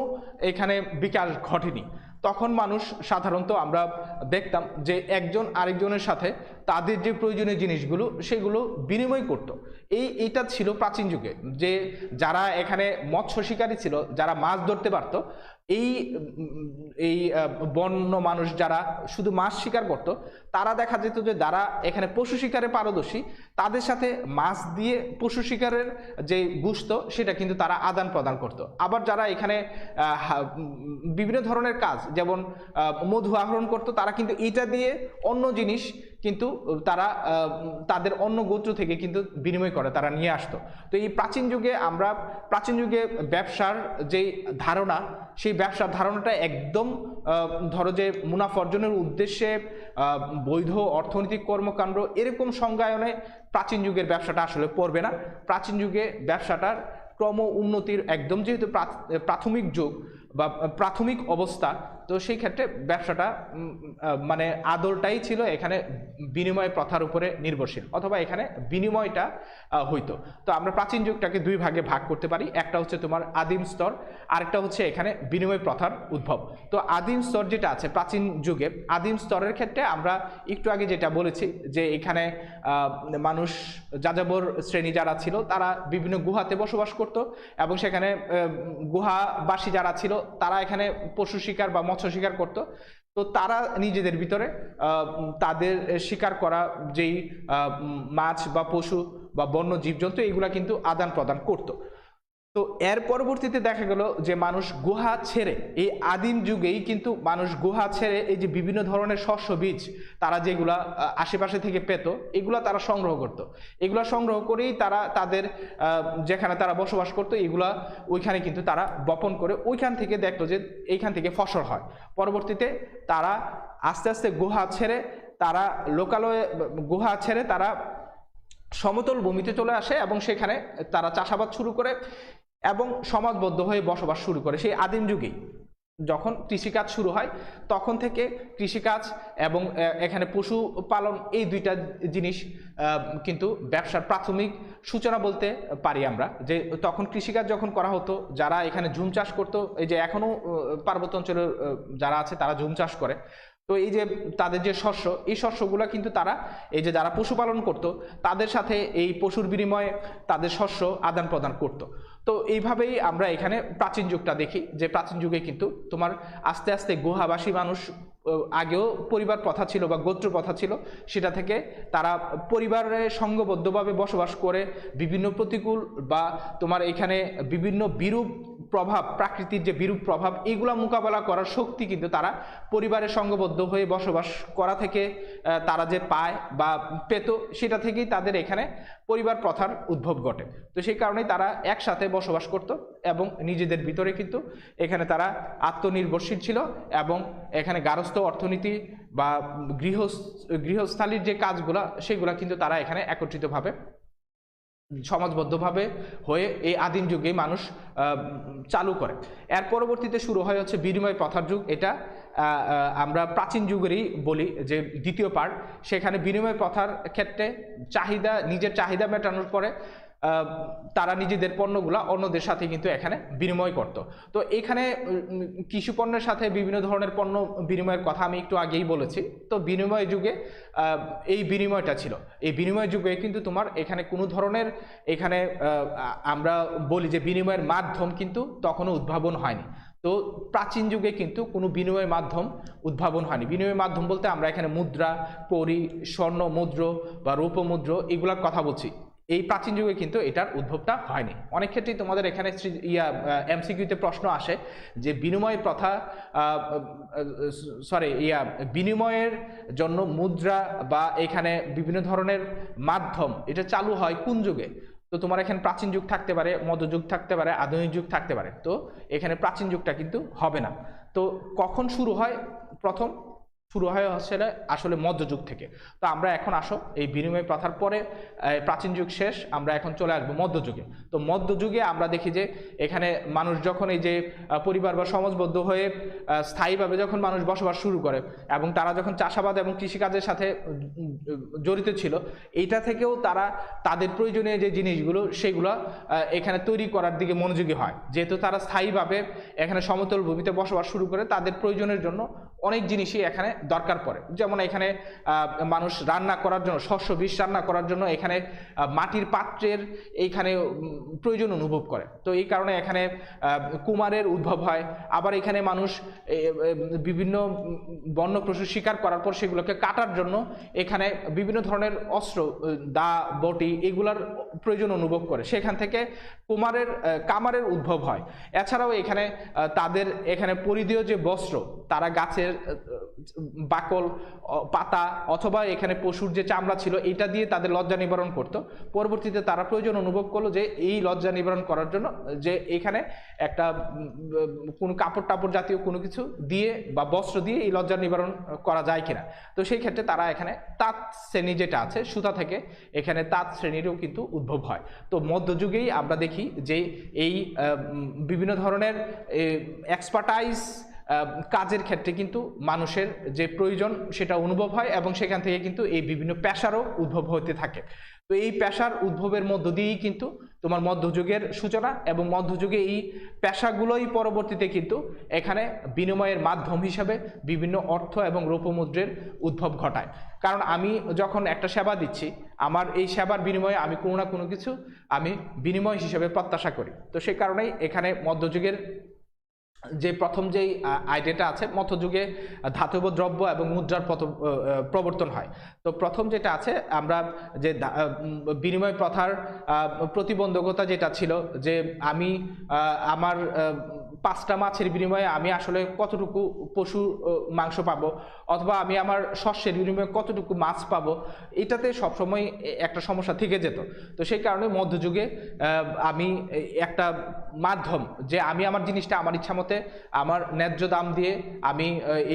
এখানে বিকাশ ঘটেনি। তখন মানুষ সাধারণত আমরা দেখতাম যে একজন আরেকজনের সাথে তাদের যে প্রয়োজনীয় জিনিসগুলো সেগুলো বিনিময় করত। এইটা ছিল প্রাচীন যুগে, যে যারা এখানে মৎস্য শিকারী ছিল, যারা মাছ ধরতে পারতো, এই বন্য মানুষ যারা শুধু মাছ শিকার করত, তারা দেখা যেত যে যারা এখানে পশু শিকারে পারদর্শী তাদের সাথে মাছ দিয়ে পশু শিকারের যে গোশত সেটা কিন্তু তারা আদান প্রদান করত। আবার যারা এখানে বিভিন্ন ধরনের কাজ যেমন মধু আহরণ করত, তারা কিন্তু এটা দিয়ে অন্য জিনিস কিন্তু তারা তাদের অন্য গোত্র থেকে কিন্তু বিনিময় করে তারা নিয়ে আসতো। তো এই প্রাচীন যুগে ব্যবসার যে ধারণা, সেই ব্যবসার ধারণাটা একদম ধরো যে মুনাফা অর্জনের উদ্দেশ্যে বৈধ অর্থনৈতিক কর্মকাণ্ড এরকম সংজ্ঞায়নে প্রাচীন যুগের ব্যবসাটা আসলে পড়বে না। প্রাচীন যুগে ব্যবসাটার ক্রম উন্নতির একদম যেহেতু প্রাথমিক যুগ বা প্রাথমিক অবস্থা, তো সেই ক্ষেত্রে ব্যবসাটা মানে আদলটাই ছিল এখানে বিনিময় প্রথার উপরে নির্ভরশীল, অথবা এখানে বিনিময়টা হইতো। তো আমরা প্রাচীন যুগটাকে দুই ভাগে ভাগ করতে পারি, একটা হচ্ছে তোমার আদিম স্তর, আরেকটা হচ্ছে এখানে বিনিময় প্রথার উদ্ভব। তো আদিম স্তর যেটা আছে প্রাচীন যুগে, আদিম স্তরের ক্ষেত্রে আমরা একটু আগে যেটা বলেছি যে এখানে মানুষ যাযাবর শ্রেণী যারা ছিল তারা বিভিন্ন গুহাতে বসবাস করত, এবং সেখানে গুহাবাসী যারা ছিল তারা এখানে পশু শিকার বা মৎস্য শিকার করত। তো তারা নিজেদের ভিতরে তাদের শিকার করা যেই মাছ বা পশু বা বন্য জীবজন্তু এগুলা কিন্তু আদান প্রদান করত। তো এর পরবর্তীতে দেখা গেল যে মানুষ গুহা ছেড়ে, এই আদিম যুগেই কিন্তু মানুষ গুহা ছেড়ে এই যে বিভিন্ন ধরনের শস্য বীজ তারা যেগুলা আশেপাশে থেকে পেত এগুলা তারা সংগ্রহ করত। এগুলা সংগ্রহ করেই তারা তাদের যেখানে তারা বসবাস করতো এগুলা ওইখানে কিন্তু তারা বপন করে ওইখান থেকে দেখলো যে এইখান থেকে ফসল হয়। পরবর্তীতে তারা আস্তে আস্তে গুহা ছেড়ে তারা লোকালয়ে গুহা ছেড়ে তারা সমতল ভূমিতে চলে আসে এবং সেখানে তারা চাষাবাদ শুরু করে এবং সমাজবদ্ধ হয়ে বসবাস শুরু করে। সেই আদিম যুগেই যখন কৃষিকাজ শুরু হয় তখন থেকে কৃষিকাজ এবং এখানে পশুপালন এই দুইটা জিনিস কিন্তু ব্যবসার প্রাথমিক সূচনা বলতে পারি আমরা। যে তখন কৃষিকাজ যখন করা হতো, যারা এখানে ঝুম চাষ করতো, এই যে এখনো পার্বত্য অঞ্চলের যারা আছে তারা ঝুম চাষ করে, তো এই যে তাদের যে শস্য, এই শস্যগুলো কিন্তু তারা এই যে যারা পশুপালন করত তাদের সাথে এই পশুর বিনিময়ে তাদের শস্য আদান প্রদান করত। তো এইভাবেই আমরা এখানে প্রাচীন যুগটা দেখি যে প্রাচীন যুগে কিন্তু তোমার আস্তে আস্তে গুহাবাসী মানুষ, আগেও পরিবার প্রথা ছিল বা গোত্র প্রথা ছিল, সেটা থেকে তারা পরিবারে সংঘবদ্ধভাবে বসবাস করে বিভিন্ন প্রতিকূল বা তোমার এখানে বিভিন্ন বিরূপ প্রভাব, প্রাকৃতিক যে বিরূপ প্রভাব এগুলা মোকাবেলা করার শক্তি কিন্তু তারা পরিবারের সংঘবদ্ধ হয়ে বসবাস করা থেকে তারা যে পায় বা পেত, সেটা থেকেই তাদের এখানে পরিবার প্রথার উদ্ভব ঘটে। তো সেই কারণেই তারা একসাথে বসবাস করত এবং নিজেদের ভিতরে কিন্তু এখানে তারা আত্মনির্ভরশীল ছিল এবং এখানে গার্হস্থ্য অর্থনীতি বা গৃহস্থালির যে কাজগুলা সেগুলা কিন্তু তারা এখানে একত্রিতভাবে সমাজবদ্ধভাবে হয়ে এই আদিম যুগে মানুষ চালু করে। এর পরবর্তীতে শুরু হয় হচ্ছে বিনিময় প্রথার যুগ। এটা আমরা প্রাচীন যুগেরই বলি যে দ্বিতীয় পার্ট। সেখানে বিনিময় প্রথার ক্ষেত্রে নিজের চাহিদা মেটানোর পরে তারা নিজেদের পণ্যগুলা অন্যদের সাথে কিন্তু এখানে বিনিময় করত। তো এখানে কৃষি পণ্যের সাথে বিভিন্ন ধরনের পণ্য বিনিময়ের কথা আমি একটু আগেই বলেছি। তো বিনিময় যুগে এই বিনিময়টা ছিল, এই বিনিময় যুগে কিন্তু তোমার এখানে কোনো ধরনের এখানে আমরা বলি যে বিনিময়ের মাধ্যম কিন্তু তখনও উদ্ভাবন হয়নি। তো প্রাচীন যুগে কিন্তু কোনো বিনিময় মাধ্যম উদ্ভাবন হয়নি। বিনিময় মাধ্যম বলতে আমরা এখানে মুদ্রা, কড়ি, স্বর্ণ মুদ্র বা রৌপ্য মুদ্র এগুলার কথা বলছি। এই প্রাচীন যুগে কিন্তু এটার উদ্ভবটা হয়নি। অনেক ক্ষেত্রেই তোমাদের এখানে এমসিকিউতে প্রশ্ন আসে যে বিনিময় প্রথা বিনিময়ের জন্য মুদ্রা বা এখানে বিভিন্ন ধরনের মাধ্যম এটা চালু হয় কোন যুগে। তো তোমার এখানে প্রাচীন যুগ থাকতে পারে, মধ্যযুগ থাকতে পারে, আধুনিক যুগ থাকতে পারে। তো এখানে প্রাচীন যুগটা কিন্তু হবে না। তো কখন শুরু হয়? প্রথম শুরু হয় হচ্ছে আসলে মধ্যযুগ থেকে। তো আমরা এখন আসো এই বিনিময় প্রথার পরে প্রাচীন যুগ শেষ, আমরা এখন চলে আসবো মধ্যযুগে। তো মধ্যযুগে আমরা দেখি যে এখানে মানুষ যখন এই যে পরিবার বা সমাজবদ্ধ হয়ে স্থায়ীভাবে যখন মানুষ বসবাস শুরু করে এবং তারা যখন চাষাবাদ এবং কৃষিকাজের সাথে জড়িত ছিল, এইটা থেকেও তারা তাদের প্রয়োজনীয় যে জিনিসগুলো সেগুলো এখানে তৈরি করার দিকে মনোযোগী হয়। যেহেতু তারা স্থায়ীভাবে এখানে সমতল ভূমিতে বসবাস শুরু করে, তাদের প্রয়োজনের জন্য অনেক জিনিসই এখানে দরকার পড়ে। যেমন এখানে মানুষ রান্না করার জন্য, শস্য বীজ রান্না করার জন্য এখানে মাটির পাত্রের এইখানে প্রয়োজন অনুভব করে। তো এই কারণে এখানে কুমারের উদ্ভব হয়। আবার এখানে মানুষ বিভিন্ন বন্য পশু শিকার করার পর সেগুলোকে কাটার জন্য এখানে বিভিন্ন ধরনের অস্ত্র, দা, বটি এগুলার প্রয়োজন অনুভব করে। সেখান থেকে কামারের উদ্ভব হয়। এছাড়াও এখানে তাদের এখানে পরিধেয় যে বস্ত্র, তারা গাছের বাকল, পাতা অথবা এখানে পশুর যে চামড়া ছিল এটা দিয়ে তাদের লজ্জা নিবারণ করত। পরবর্তীতে তারা প্রয়োজন অনুভব করলো যে এই লজ্জা নিবারণ করার জন্য যে এখানে একটা কোনো কাপড় টাপড় জাতীয় কোনো কিছু দিয়ে বা বস্ত্র দিয়ে এই লজ্জা নিবারণ করা যায় কিনা। তো সেই ক্ষেত্রে তারা এখানে তাঁত শ্রেণী যেটা আছে সুতা থেকে এখানে তাঁত শ্রেণীরও কিন্তু উদ্ভব হয়। তো মধ্যযুগেই আমরা দেখি যে এই বিভিন্ন ধরনের এক্সপার্টাইজ কাজের ক্ষেত্রে কিন্তু মানুষের যে প্রয়োজন সেটা অনুভব হয় এবং সেখান থেকে কিন্তু এই বিভিন্ন পেশারও উদ্ভব হতে থাকে। তো এই পেশার উদ্ভবের মধ্য দিয়েই কিন্তু তোমার মধ্যযুগের সূচনা এবং মধ্যযুগে এই পেশাগুলোই পরবর্তীতে কিন্তু এখানে বিনিময়ের মাধ্যম হিসাবে বিভিন্ন অর্থ এবং রৌপ্যমুদ্রের উদ্ভব ঘটায়। কারণ আমি যখন একটা সেবা দিচ্ছি আমার এই সেবার বিনিময়ে আমি কোনো না কোনো কিছু আমি বিনিময় হিসেবে প্রত্যাশা করি। তো সেই কারণেই এখানে মধ্যযুগের যে প্রথম যেই আইডিয়াটা আছে মধ্যযুগে ধাতব দ্রব্য এবং মুদ্রার প্রবর্তন হয়। তো প্রথম যেটা আছে আমরা যে বিনিময় প্রথার প্রতিবন্ধকতা যেটা ছিল যে আমি আমার 5টা মাছের বিনিময়ে আমি আসলে কতটুকু পশু মাংস পাবো অথবা আমি আমার শস্যের বিনিময়ে কতটুকু মাছ পাবো, এটাতে সবসময় একটা সমস্যা থেকে যেত। তো সেই কারণে মধ্যযুগে আমি একটা মাধ্যম যে আমি আমার জিনিসটা আমার ইচ্ছা মতে আমার ন্যায্য দাম দিয়ে আমি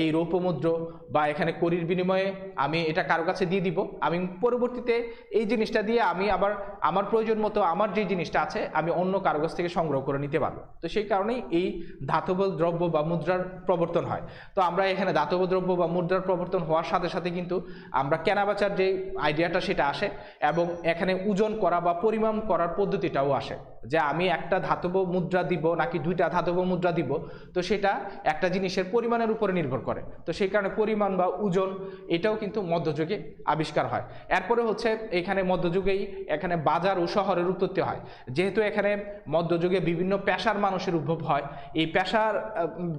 এই রৌপ্যমুদ্র বা এখানে করির বিনিময়ে আমি এটা কারো কাছে দিয়ে দিব, আমি পরবর্তীতে এই জিনিসটা দিয়ে আমি আবার আমার প্রয়োজন মতো আমার যে জিনিসটা আছে আমি অন্য কারো কাছ থেকে সংগ্রহ করে নিতে পারবো। তো সেই কারণেই এই ধাতব দ্রব্য বা মুদ্রার প্রবর্তন হয়। তো আমরা এখানে ধাতব দ্রব্য বা মুদ্রার প্রবর্তন হওয়ার সাথে সাথে কিন্তু আমরা কেনাবেচার যে আইডিয়াটা সেটা আসে এবং এখানে ওজন করা বা পরিমাণ করার পদ্ধতিটাও আসে যে আমি একটা ধাতব মুদ্রা দিব নাকি 2টা ধাতব মুদ্রা দিব, তো সেটা একটা জিনিসের পরিমাণের উপরে নির্ভর করে। তো সেই কারণে পরিমাণ বা ওজন এটাও কিন্তু মধ্যযুগে আবিষ্কার হয়। এরপরে হচ্ছে এখানে মধ্যযুগেই এখানে বাজার ও শহরের উৎপত্তি হয়। যেহেতু এখানে মধ্যযুগে বিভিন্ন পেশার মানুষের উদ্ভব হয়, এই পেশার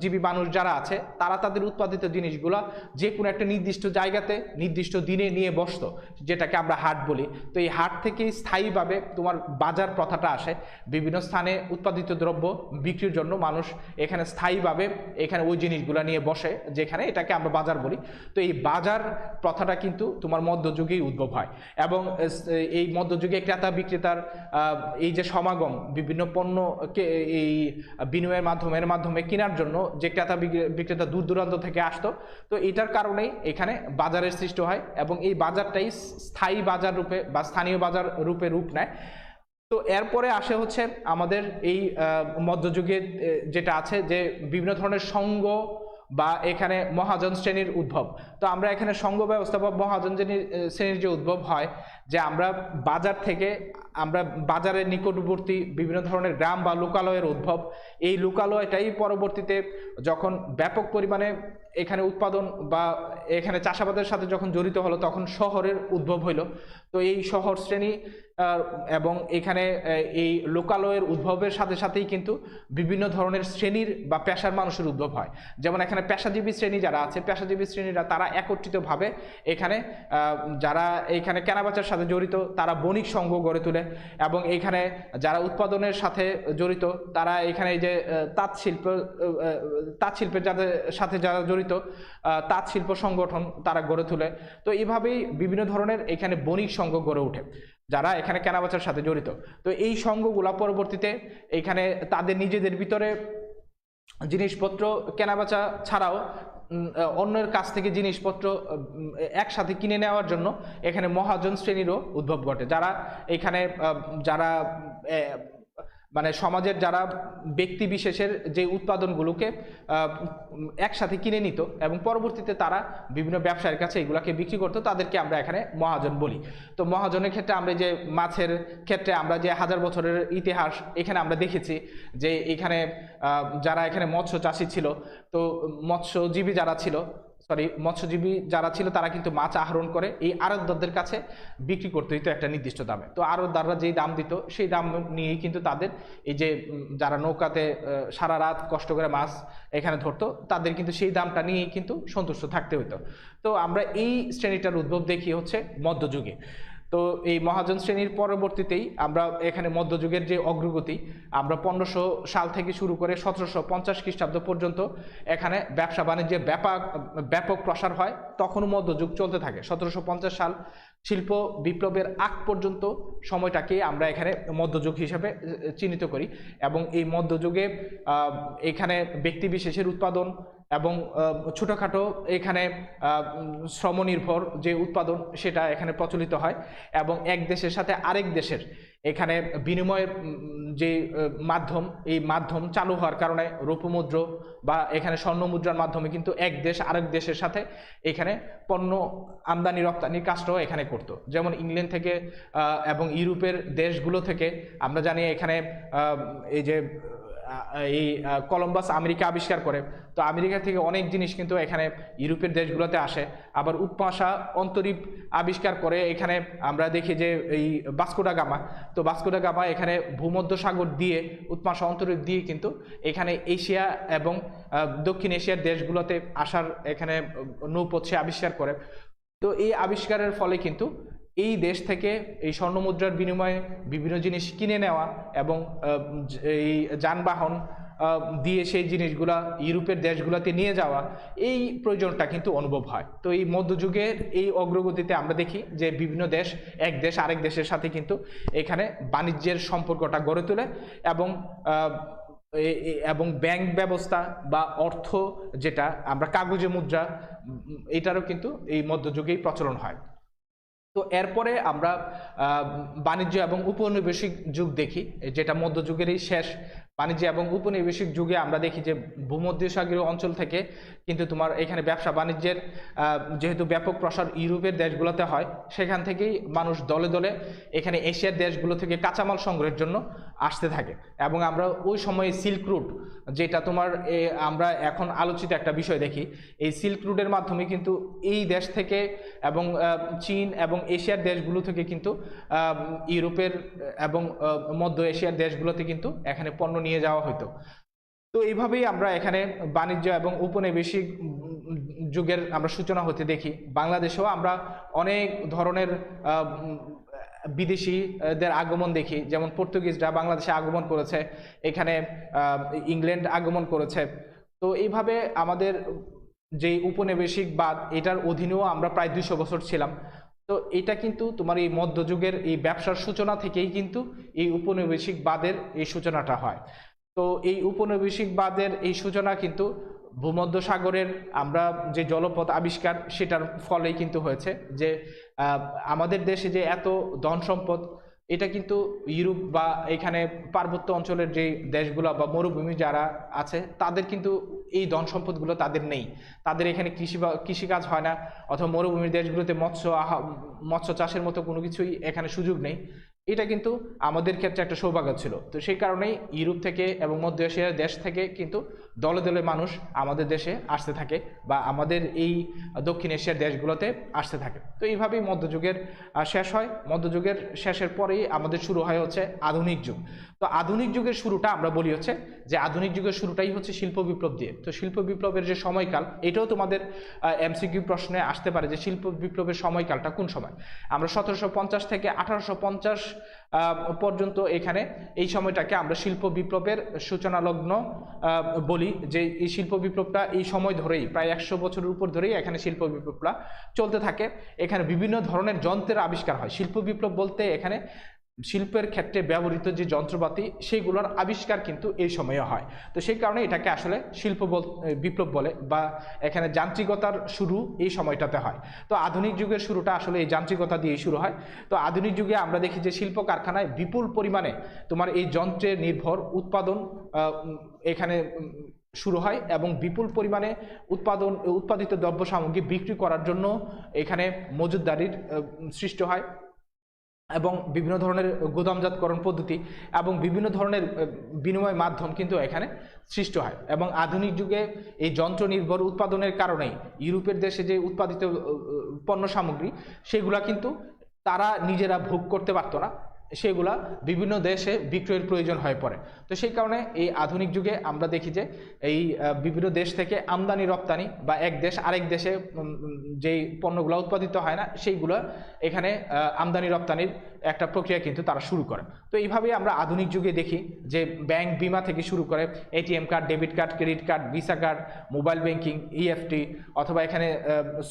জীবী মানুষ যারা আছে তারা তাদের উৎপাদিত জিনিসগুলা যে কোনো একটা নির্দিষ্ট জায়গাতে নির্দিষ্ট দিনে নিয়ে বসতো, যেটাকে আমরা হাট বলি। তো এই হাট থেকেই স্থায়ীভাবে তোমার বাজার প্রথাটা আসে। বিভিন্ন স্থানে উৎপাদিত দ্রব্য বিক্রির জন্য মানুষ এখানে স্থায়ীভাবে এখানে ওই জিনিসগুলো নিয়ে বসে, যেখানে এটাকে আমরা বাজার বলি। তো এই বাজার প্রথাটা কিন্তু তোমার মধ্যযুগেই উদ্ভব হয় এবং এই মধ্যযুগে ক্রেতা বিক্রেতার এই যে সমাগম বিভিন্ন পণ্যকে এই বিনিময়ের মাধ্যমে কেনার জন্য যে ক্রেতা বিক্রেতা দূর দূরান্ত থেকে আসতো, তো এটার কারণেই এখানে বাজারের সৃষ্টি হয় এবং এই বাজারটাই স্থায়ী বাজার রূপে বা স্থানীয় বাজার রূপে রূপ নেয়। তো এরপরে আসে হচ্ছে আমাদের এই মধ্যযুগে যেটা আছে যে বিভিন্ন ধরনের সংঘ বা এখানে মহাজন শ্রেণীর উদ্ভব। তো আমরা এখানে সংঘ ব্যবস্থা বা মহাজন শ্রেণীর যে উদ্ভব হয় যে আমরা বাজার থেকে আমরা বাজারের নিকটবর্তী বিভিন্ন ধরনের গ্রাম বা লোকালয়ের উদ্ভব। এই লোকালয়টাই পরবর্তীতে যখন ব্যাপক পরিমাণে এখানে উৎপাদন বা এখানে চাষাবাদের সাথে যখন জড়িত হলো তখন শহরের উদ্ভব হইল। তো এই শহর শ্রেণী এবং এখানে এই লোকালয়ের উদ্ভবের সাথে সাথেই কিন্তু বিভিন্ন ধরনের শ্রেণীর বা পেশার মানুষের উদ্ভব হয়। যেমন এখানে পেশাজীবী শ্রেণী যারা আছে, পেশাজীবী শ্রেণীরা তারা একত্রিতভাবে এখানে যারা এইখানে কেনাবেচার সাথে জড়িত তারা বণিক সংঘ গড়ে তোলে এবং এখানে যারা উৎপাদনের সাথে জড়িত তারা এখানে এই যে তাঁত শিল্পের যাদের সাথে যারা জড়িত তাঁত শিল্প সংগঠন তারা গড়ে তোলে। তো এইভাবেই বিভিন্ন ধরনের এখানে বণিক সংঘ গড়ে ওঠে যারা এখানে কেনাবেচার সাথে জড়িত। তো এই সংঘগুলা পরবর্তীতে এখানে তাদের নিজেদের ভিতরে জিনিসপত্র কেনাবেচা ছাড়াও অন্যের কাছ থেকে জিনিসপত্র একসাথে কিনে নেওয়ার জন্য এখানে মহাজন শ্রেণীরও উদ্ভব ঘটে, যারা এখানে যারা মানে সমাজের যারা ব্যক্তি বিশেষের যে উৎপাদনগুলোকে একসাথে কিনে নিত এবং পরবর্তীতে তারা বিভিন্ন ব্যবসায়ীর কাছে এগুলাকে বিক্রি করতো, তাদেরকে আমরা এখানে মহাজন বলি। তো মহাজনের ক্ষেত্রে আমরা যে মাছের ক্ষেত্রে আমরা যে 1000 বছরের ইতিহাস এখানে আমরা দেখেছি যে এখানে যারা এখানে মৎস্য চাষী ছিল, তো মৎস্যজীবী যারা ছিল তারা কিন্তু মাছ আহরণ করে এই আড়তদারদের কাছে বিক্রি করতে হইতো একটা নির্দিষ্ট দামে। তো আড়তদাররা যেই দাম দিত সেই দাম নিয়েই কিন্তু তাদের এই যে যারা নৌকাতে সারা রাত কষ্ট করে মাছ এখানে ধরতো তাদের কিন্তু সেই দামটা নিয়েই কিন্তু সন্তুষ্ট থাকতে হইতো। তো আমরা এই শ্রেণীটার উদ্ভব দেখি হচ্ছে মধ্যযুগে। তো এই মহাজন শ্রেণীর পরবর্তীতেই আমরা এখানে মধ্যযুগের যে অগ্রগতি, আমরা 1500 সাল থেকে শুরু করে 1750 খ্রিস্টাব্দ পর্যন্ত এখানে ব্যবসা বাণিজ্যের ব্যাপক প্রসার হয়। তখনও মধ্যযুগ চলতে থাকে। 1750 সাল শিল্প বিপ্লবের আগ পর্যন্ত সময়টাকে আমরা এখানে মধ্যযুগ হিসেবে চিহ্নিত করি। এবং এই মধ্যযুগে এখানে ব্যক্তিবিশেষের উৎপাদন এবং ছোটোখাটো এখানে শ্রমনির্ভর যে উৎপাদন সেটা এখানে প্রচলিত হয়। এবং এক দেশের সাথে আরেক দেশের এখানে বিনিময়ের যে মাধ্যম, এই মাধ্যম চালু হওয়ার কারণে রৌপ্যমুদ্র বা এখানে স্বর্ণমুদ্রার মাধ্যমে কিন্তু এক দেশ আরেক দেশের সাথে এখানে পণ্য আমদানি রপ্তানির কাজটাও এখানে করতো। যেমন ইংল্যান্ড থেকে এবং ইউরোপের দেশগুলো থেকে আমরা জানি এখানে এই যে এই কলম্বাস আমেরিকা আবিষ্কার করে, তো আমেরিকা থেকে অনেক জিনিস কিন্তু এখানে ইউরোপের দেশগুলোতে আসে। আবার উপভাষা অন্তরীপ আবিষ্কার করে এখানে আমরা দেখি যে এই ভাস্কো ডা গামা, তো ভাস্কো ডা গামা এখানে ভূমধ্যসাগর দিয়ে উপভাষা অন্তরীপ দিয়ে কিন্তু এখানে এশিয়া এবং দক্ষিণ এশিয়ার দেশগুলোতে আসার এখানে নৌপথ সে আবিষ্কার করে। তো এই আবিষ্কারের ফলে কিন্তু এই দেশ থেকে এই স্বর্ণমুদ্রার বিনিময়ে বিভিন্ন জিনিস কিনে নেওয়া এবং এই যানবাহন দিয়ে সেই জিনিসগুলা ইউরোপের দেশগুলোতে নিয়ে যাওয়া, এই প্রয়োজনটা কিন্তু অনুভব হয়। তো এই মধ্যযুগের এই অগ্রগতিতে আমরা দেখি যে বিভিন্ন দেশ এক দেশ আরেক দেশের সাথে কিন্তু এখানে বাণিজ্যের সম্পর্কটা গড়ে তোলে এবং ব্যাংক ব্যবস্থা বা অর্থ যেটা আমরা কাগজে মুদ্রা, এটারও কিন্তু এই মধ্যযুগেই প্রচলন হয়। তো এরপরে আমরা বাণিজ্য এবং উপনিবেশিক যুগ দেখি, যেটা মধ্যযুগেরই শেষ। বাণিজ্য এবং উপনিবেশিক যুগে আমরা দেখি যে ভূমধ্যসাগরীয় অঞ্চল থেকে কিন্তু তোমার এখানে ব্যবসা বাণিজ্যের যেহেতু ব্যাপক প্রসার ইউরোপের দেশগুলোতে হয়, সেখান থেকেই মানুষ দলে দলে এখানে এশিয়ার দেশগুলো থেকে কাঁচামাল সংগ্রহের জন্য আসতে থাকে। এবং আমরা ওই সময়ে সিল্ক রুট, যেটা তোমার আমরা এখন আলোচিত একটা বিষয় দেখি, এই সিল্ক রুটের মাধ্যমে কিন্তু এই দেশ থেকে এবং চীন এবং এশিয়ার দেশগুলো থেকে কিন্তু ইউরোপের এবং মধ্য এশিয়ার দেশগুলোতে কিন্তু এখানে পণ্য নিয়ে যাওয়া হতো। তো এইভাবেই আমরা এখানে বাণিজ্য এবং উপনিবেশিক যুগের আমরা সূচনা হতে দেখি। বাংলাদেশেও আমরা অনেক ধরনের বিদেশিদের আগমন দেখি, যেমন পর্তুগিজরা বাংলাদেশে আগমন করেছে, এখানে ইংল্যান্ড আগমন করেছে। তো এইভাবে আমাদের যে উপনিবেশিকবাদ, এটার অধীনেও আমরা প্রায় 200 বছর ছিলাম। তো এটা কিন্তু তোমার এই মধ্যযুগের এই ব্যবসার সূচনা থেকেই কিন্তু এই উপনিবেশিকবাদের এই সূচনাটা হয়। তো এই উপনিবেশিকবাদের এই সূচনা কিন্তু ভূমধ্যসাগরের আমরা যে জলপথ আবিষ্কার সেটার ফলেই কিন্তু হয়েছে। যে আমাদের দেশে যে এত ধন সম্পদ, এটা কিন্তু ইউরোপ বা এখানে পার্বত্য অঞ্চলের যে দেশগুলো বা মরুভূমি যারা আছে তাদের কিন্তু এই ধন সম্পদগুলো তাদের নেই। তাদের এখানে কৃষিকাজ হয় না, অথবা মরুভূমির দেশগুলোতে মৎস্য চাষের মতো কোনো কিছুই এখানে সুযোগ নেই। এটা কিন্তু আমাদের ক্ষেত্রে একটা সৌভাগ্য ছিল। তো সেই কারণেই ইউরোপ থেকে এবং মধ্য এশিয়ার দেশ থেকে কিন্তু দলে দলে মানুষ আমাদের দেশে আসতে থাকে বা আমাদের এই দক্ষিণ এশিয়ার দেশগুলোতে আসতে থাকে। তো এইভাবেই মধ্যযুগের শেষ হয়। মধ্যযুগের শেষের পরেই আমাদের শুরু হয় হচ্ছে আধুনিক যুগ। তো আধুনিক যুগের শুরুটা আমরা বলি হচ্ছে যে আধুনিক যুগের শুরুটাই হচ্ছে শিল্প বিপ্লব দিয়ে। তো শিল্প বিপ্লবের যে সময়কাল, এটাও তোমাদের এমসিকিউ প্রশ্নে আসতে পারে যে শিল্প বিপ্লবের সময়কালটা কোন সময়। আমরা 1750 থেকে 1850 পর্যন্ত এখানে এই সময়টাকে আমরা শিল্প বিপ্লবের সূচনা লগ্ন বলি। যে এই শিল্প বিপ্লবটা এই সময় ধরেই প্রায় 100 বছরের উপর ধরেই এখানে শিল্প বিপ্লবটা চলতে থাকে। এখানে বিভিন্ন ধরনের যন্ত্রের আবিষ্কার হয়। শিল্প বিপ্লব বলতে এখানে শিল্পের ক্ষেত্রে ব্যবহৃত যে যন্ত্রপাতি সেগুলোর আবিষ্কার কিন্তু এই সময়ে হয়। তো সেই কারণে এটাকে আসলে শিল্প বিপ্লব বলে, বা এখানে যান্ত্রিকতার শুরু এই সময়টাতে হয়। তো আধুনিক যুগের শুরুটা আসলে এই যান্ত্রিকতা দিয়েই শুরু হয়। তো আধুনিক যুগে আমরা দেখি যে শিল্প কারখানায় বিপুল পরিমাণে তোমার এই যন্ত্রের নির্ভর উৎপাদন এখানে শুরু হয় এবং বিপুল পরিমাণে উৎপাদিত দ্রব্য সামগ্রী বিক্রি করার জন্য এখানে মজুতদারির সৃষ্টি হয় এবং বিভিন্ন ধরনের গুদামজাতকরণ পদ্ধতি এবং বিভিন্ন ধরনের বিনিময় মাধ্যম কিন্তু এখানে সৃষ্টি হয়। এবং আধুনিক যুগে এই যন্ত্র নির্ভর উৎপাদনের কারণেই ইউরোপের দেশে যে উৎপাদিত পণ্য সামগ্রী সেগুলা কিন্তু তারা নিজেরা ভোগ করতে পারতো না, সেগুলা বিভিন্ন দেশে বিক্রয়ের প্রয়োজন হয়ে পড়ে। তো সেই কারণে এই আধুনিক যুগে আমরা দেখি যে এই বিভিন্ন দেশ থেকে আমদানি রপ্তানি বা এক দেশ আরেক দেশে যেই পণ্যগুলো উৎপাদিত হয় না সেইগুলো এখানে আমদানি রপ্তানির একটা প্রক্রিয়া কিন্তু তারা শুরু করে। তো এইভাবেই আমরা আধুনিক যুগে দেখি যে ব্যাংক বিমা থেকে শুরু করে ATM card, debit card, credit card, visa card, mobile banking, EFT, অথবা এখানে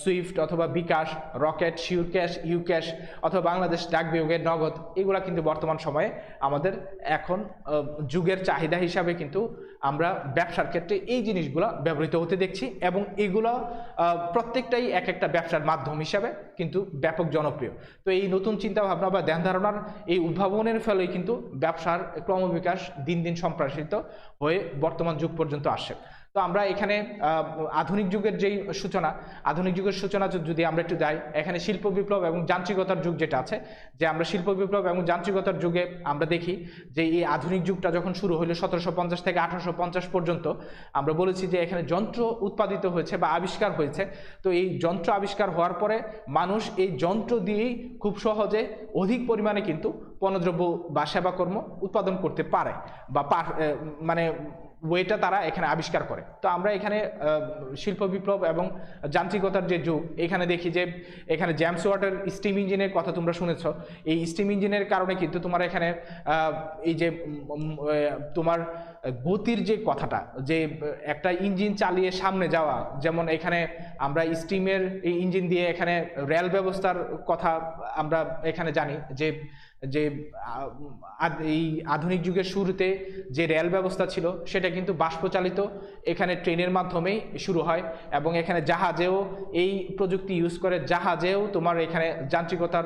সুইফট অথবা bKash, Rocket, sure cash, U cash, অথবা বাংলাদেশ ডাক বিভাগের নগদ, এগুলা কিন্তু বর্তমান সময়ে আমাদের এখন যুগের চাহিদা হিসাবে কিন্তু আমরা ব্যবসার ক্ষেত্রে এই জিনিসগুলো ব্যবহৃত হতে দেখছি, এবং এগুলো প্রত্যেকটাই এক একটা ব্যবসার মাধ্যম হিসাবে কিন্তু ব্যাপক জনপ্রিয়। তো এই নতুন চিন্তাভাবনা বা ধ্যান ধারণার এই উদ্ভাবনের ফলেই কিন্তু ব্যবসার ক্রমবিকাশ দিন দিন সম্প্রসারিত হয়ে বর্তমান যুগ পর্যন্ত আসে। তো আমরা এখানে আধুনিক যুগের যেই সূচনা, আধুনিক যুগের সূচনা যদি আমরা একটু যাই, এখানে শিল্প বিপ্লব এবং যান্ত্রিকতার যুগ যেটা আছে, যে আমরা শিল্প বিপ্লব এবং যান্ত্রিকতার যুগে আমরা দেখি যে এই আধুনিক যুগটা যখন শুরু হলো 1750 থেকে 1850 পর্যন্ত, আমরা বলেছি যে এখানে যন্ত্র উৎপাদিত হয়েছে বা আবিষ্কার হয়েছে। তো এই যন্ত্র আবিষ্কার হওয়ার পরে মানুষ এই যন্ত্র দিয়েই খুব সহজে অধিক পরিমাণে কিন্তু পণ্যদ্রব্য বা সেবাকর্ম উৎপাদন করতে পারে বা মানে ওয়েটা তারা এখানে আবিষ্কার করে। তো আমরা এখানে শিল্প বিপ্লব এবং যান্ত্রিকতার যে যুগ, এখানে দেখি যে এখানে জেমস ওয়াটের স্টিম ইঞ্জিনের কথা তোমরা শুনেছ। এই স্টিম ইঞ্জিনের কারণে কিন্তু তোমার এখানে এই যে তোমার গতির যে কথাটা, যে একটা ইঞ্জিন চালিয়ে সামনে যাওয়া, যেমন এখানে আমরা স্টিমের এই ইঞ্জিন দিয়ে এখানে রেল ব্যবস্থার কথা আমরা এখানে জানি যে এই আধুনিক যুগের শুরুতে যে রেল ব্যবস্থা ছিল সেটা কিন্তু বাষ্পচালিত এখানে ট্রেনের মাধ্যমেই শুরু হয়, এবং এখানে জাহাজেও এই প্রযুক্তি ইউজ করে জাহাজেও তোমার এখানে যান্ত্রিকতার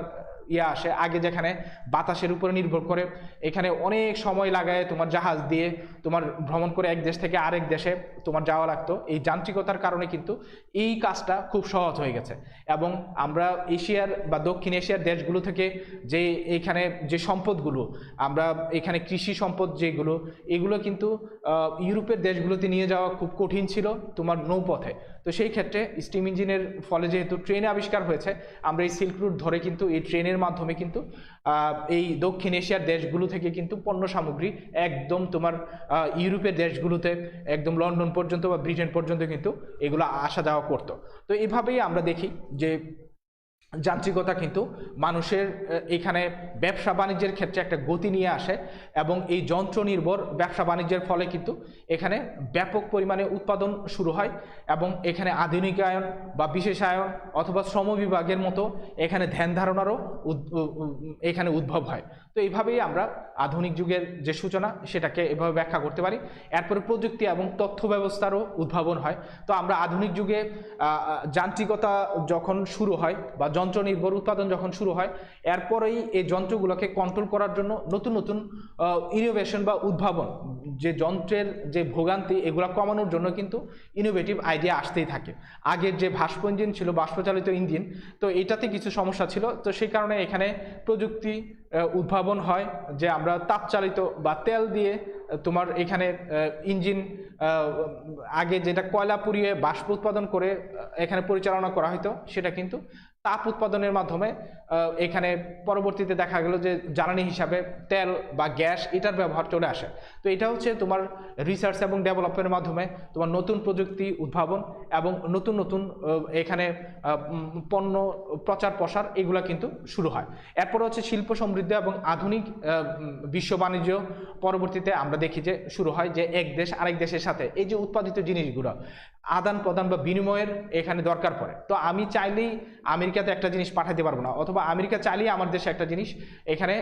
আসে। আগে যেখানে বাতাসের উপরে নির্ভর করে এখানে অনেক সময় লাগায় তোমার জাহাজ দিয়ে তোমার ভ্রমণ করে এক দেশ থেকে আরেক দেশে তোমার যাওয়া লাগতো, এই যান্ত্রিকতার কারণে কিন্তু এই কাজটা খুব সহজ হয়ে গেছে। এবং আমরা এশিয়ার বা দক্ষিণ এশিয়ার দেশগুলো থেকে যে এখানে যে সম্পদগুলো আমরা এখানে কৃষি সম্পদ যেগুলো, এগুলো কিন্তু ইউরোপের দেশগুলোতে নিয়ে যাওয়া খুব কঠিন ছিল তোমার নৌপথে। তো সেই ক্ষেত্রে স্টিম ইঞ্জিনের ফলে যেহেতু ট্রেন আবিষ্কার হয়েছে, আমরা এই সিল্ক রুট ধরে কিন্তু এই ট্রেনের মাধ্যমে কিন্তু এই দক্ষিণ এশিয়ার দেশগুলো থেকে কিন্তু পণ্য সামগ্রী একদম তোমার ইউরোপের দেশগুলোতে একদম লন্ডন পর্যন্ত বা ব্রিটেন পর্যন্ত কিন্তু এগুলো আসা যাওয়া করতো। তো এইভাবেই আমরা দেখি যে যান্ত্রিকতা কিন্তু মানুষের এখানে ব্যবসা বাণিজ্যের ক্ষেত্রে একটা গতি নিয়ে আসে, এবং এই যন্ত্র নির্ভর ব্যবসা বাণিজ্যের ফলে কিন্তু এখানে ব্যাপক পরিমাণে উৎপাদন শুরু হয়, এবং এখানে আধুনিকায়ন বা বিশেষায়ন অথবা শ্রম বিভাগের মতো এখানে ধ্যান ধারণারও এখানে উদ্ভব হয়। তো এইভাবেই আমরা আধুনিক যুগের যে সূচনা সেটাকে এভাবে ব্যাখ্যা করতে পারি। এরপরে প্রযুক্তি এবং তথ্য ব্যবস্থারও উদ্ভাবন হয়। তো আমরা আধুনিক যুগে যান্ত্রিকতা যখন শুরু হয় বা যন্ত্র নির্ভর উৎপাদন যখন শুরু হয়, এরপরেই এই যন্ত্রগুলোকে কন্ট্রোল করার জন্য নতুন নতুন ইনোভেশন বা উদ্ভাবন, যে যন্ত্রের যে ভোগান্তি এগুলো কমানোর জন্য কিন্তু ইনোভেটিভ আইডিয়া আসতেই থাকে। আগের যে ভাস্প ইঞ্জিন ছিল, বাষ্পচালিত ইঞ্জিন, তো এটাতে কিছু সমস্যা ছিল। তো সেই কারণে এখানে প্রযুক্তি উদ্ভাবন হয় যে আমরা তাপচালিত বা তেল দিয়ে তোমার এখানে ইঞ্জিন, আগে যেটা কয়লা পুড়িয়ে বাষ্প উৎপাদন করে এখানে পরিচালনা করা হতো, সেটা কিন্তু তাপ উৎপাদনের মাধ্যমে এখানে পরবর্তীতে দেখা গেল যে জ্বালানি হিসাবে তেল বা গ্যাস এটার ব্যবহার চলে আসে। তো এটা হচ্ছে তোমার রিসার্চ এবং ডেভেলপমেন্টের মাধ্যমে তোমার নতুন প্রযুক্তি উদ্ভাবন এবং নতুন নতুন এখানে পণ্য প্রচার প্রসার এগুলা কিন্তু শুরু হয়। এরপর হচ্ছে শিল্প সমৃদ্ধ এবং আধুনিক বিশ্ব বাণিজ্য পরবর্তীতে আমরা দেখি যে শুরু হয়, যে এক দেশ আরেক দেশের সাথে এই যে উৎপাদিত জিনিসগুলো আদান প্রদান বা বিনিময়ের এখানে দরকার পড়ে। তো আমি চাইলেই আমেরিকাতে একটা জিনিস পাঠাতে পারবো না, অথবা আমেরিকা চাইলেই আমার দেশে একটা জিনিস এখানে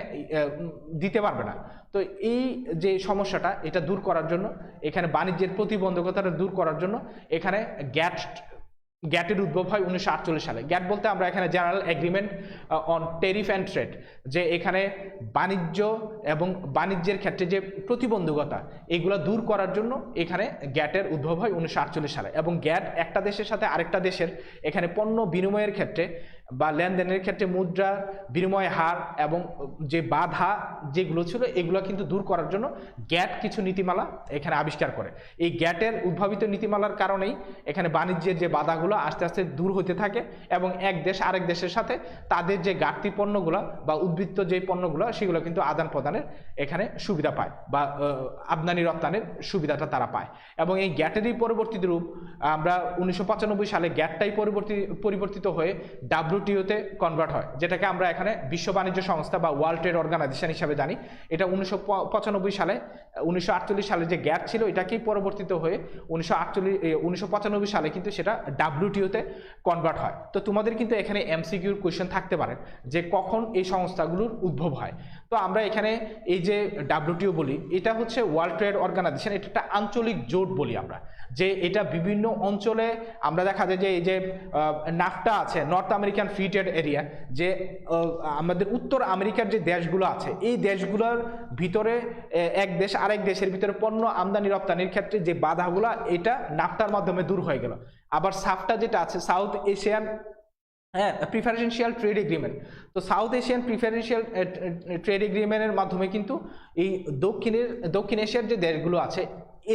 দিতে পারবে না। তো এই যে সমস্যাটা এটা দূর করার জন্য, এখানে বাণিজ্যের প্রতিবন্ধকতাটা দূর করার জন্য এখানে গ্যাটের উদ্ভব হয় 1948 সালে। গ্যাট বলতে আমরা এখানে general agreement on tariff and trade, যে এখানে বাণিজ্য এবং বাণিজ্যের ক্ষেত্রে যে প্রতিবন্ধকতা এগুলো দূর করার জন্য এখানে গ্যাটের উদ্ভব হয় 1948 সালে। এবং গ্যাট একটা দেশের সাথে আরেকটা দেশের এখানে পণ্য বিনিময়ের ক্ষেত্রে বা লেনদেনের ক্ষেত্রে মুদ্রার বিনিময় হার এবং যে বাধা যেগুলো ছিল এগুলো কিন্তু দূর করার জন্য গ্যাট কিছু নীতিমালা এখানে আবিষ্কার করে। এই গ্যাটের উদ্ভাবিত নীতিমালার কারণেই এখানে বাণিজ্যের যে বাধাগুলো আস্তে আস্তে দূর হতে থাকে এবং এক দেশ আরেক দেশের সাথে তাদের যে ঘাটতি পণ্যগুলো বা উদ্বৃত্ত যে পণ্যগুলো সেগুলো কিন্তু আদান প্রদানের এখানে সুবিধা পায় বা আমদানি রপ্তানির সুবিধাটা তারা পায়। এবং এই গ্যাটেরই পরবর্তী রূপ আমরা 1995 সালে গ্যাটটাই পরিবর্তিত হয়ে WTO-তে কনভার্ট হয়, যেটাকে আমরা এখানে বিশ্ব বাণিজ্য সংস্থা বা ওয়ার্ল্ড ট্রেড অর্গানাইজেশন হিসাবে জানি। এটা 1995 সালে 1948 সালে যে গ্যাট ছিল এটাকেই পরিবর্তিত হয়ে 1995 সালে কিন্তু সেটা WTO-তে কনভার্ট হয়। তো তোমাদের কিন্তু এখানে MCQ কোয়েশ্চেন থাকতে পারে যে কখন এই সংস্থাগুলোর উদ্ভব হয়। তো আমরা এখানে এই যে WTO বলি এটা হচ্ছে ওয়ার্ল্ড ট্রেড অর্গানাইজেশন, এটা একটা আঞ্চলিক জোট বলি আমরা, যে এটা বিভিন্ন অঞ্চলে আমরা দেখা যায় যে এই যে নাফটা আছে, north American free trade area, যে আমাদের উত্তর আমেরিকার যে দেশগুলো আছে এই দেশগুলোর ভিতরে এক দেশ আরেক দেশের ভিতরে পণ্য আমদানি রপ্তানির ক্ষেত্রে যে বাধাগুলো এটা নাফটার মাধ্যমে দূর হয়ে গেল। আবার সাফটা যেটা আছে south Asian preferential trade agreement, তো সাউথ এশিয়ান প্রিফারেন্সিয়াল ট্রেড এগ্রিমেন্টের মাধ্যমে কিন্তু এই দক্ষিণ এশিয়ার যে দেশগুলো আছে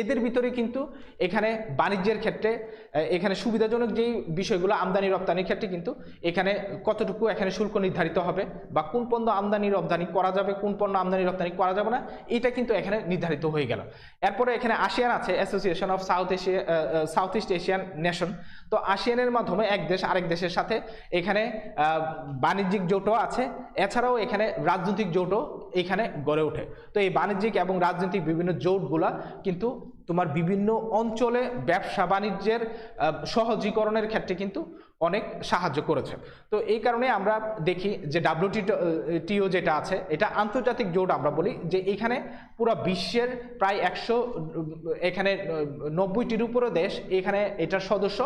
এদের ভিতরে কিন্তু এখানে বাণিজ্যের ক্ষেত্রে এখানে সুবিধাজনক যেই বিষয়গুলো আমদানি রপ্তানির ক্ষেত্রে কিন্তু এখানে কতটুকু এখানে শুল্ক নির্ধারিত হবে বা কোন পণ্য আমদানি রপ্তানি করা যাবে কোন পণ্য আমদানি রপ্তানি করা যাবে না এটা কিন্তু এখানে নির্ধারিত হয়ে গেল। এরপরে এখানে আসিয়ান আছে, association of south east Asian nation. তো আসিয়ানের মাধ্যমে এক দেশ আরেক দেশের সাথে এখানে বাণিজ্যিক জোটও আছে, এছাড়াও এখানে রাজনৈতিক জোটও এখানে গড়ে ওঠে। তো এই বাণিজ্যিক এবং রাজনৈতিক বিভিন্ন জোটগুলা কিন্তু তোমার বিভিন্ন অঞ্চলে ব্যবসা বাণিজ্যের সহজীকরণের ক্ষেত্রে কিন্তু অনেক সাহায্য করেছে। তো এই কারণে আমরা দেখি যে WTO যেটা আছে এটা আন্তর্জাতিক জোট আমরা বলি, যে এখানে পুরো বিশ্বের প্রায় 90টির উপরে দেশ এখানে এটার সদস্য,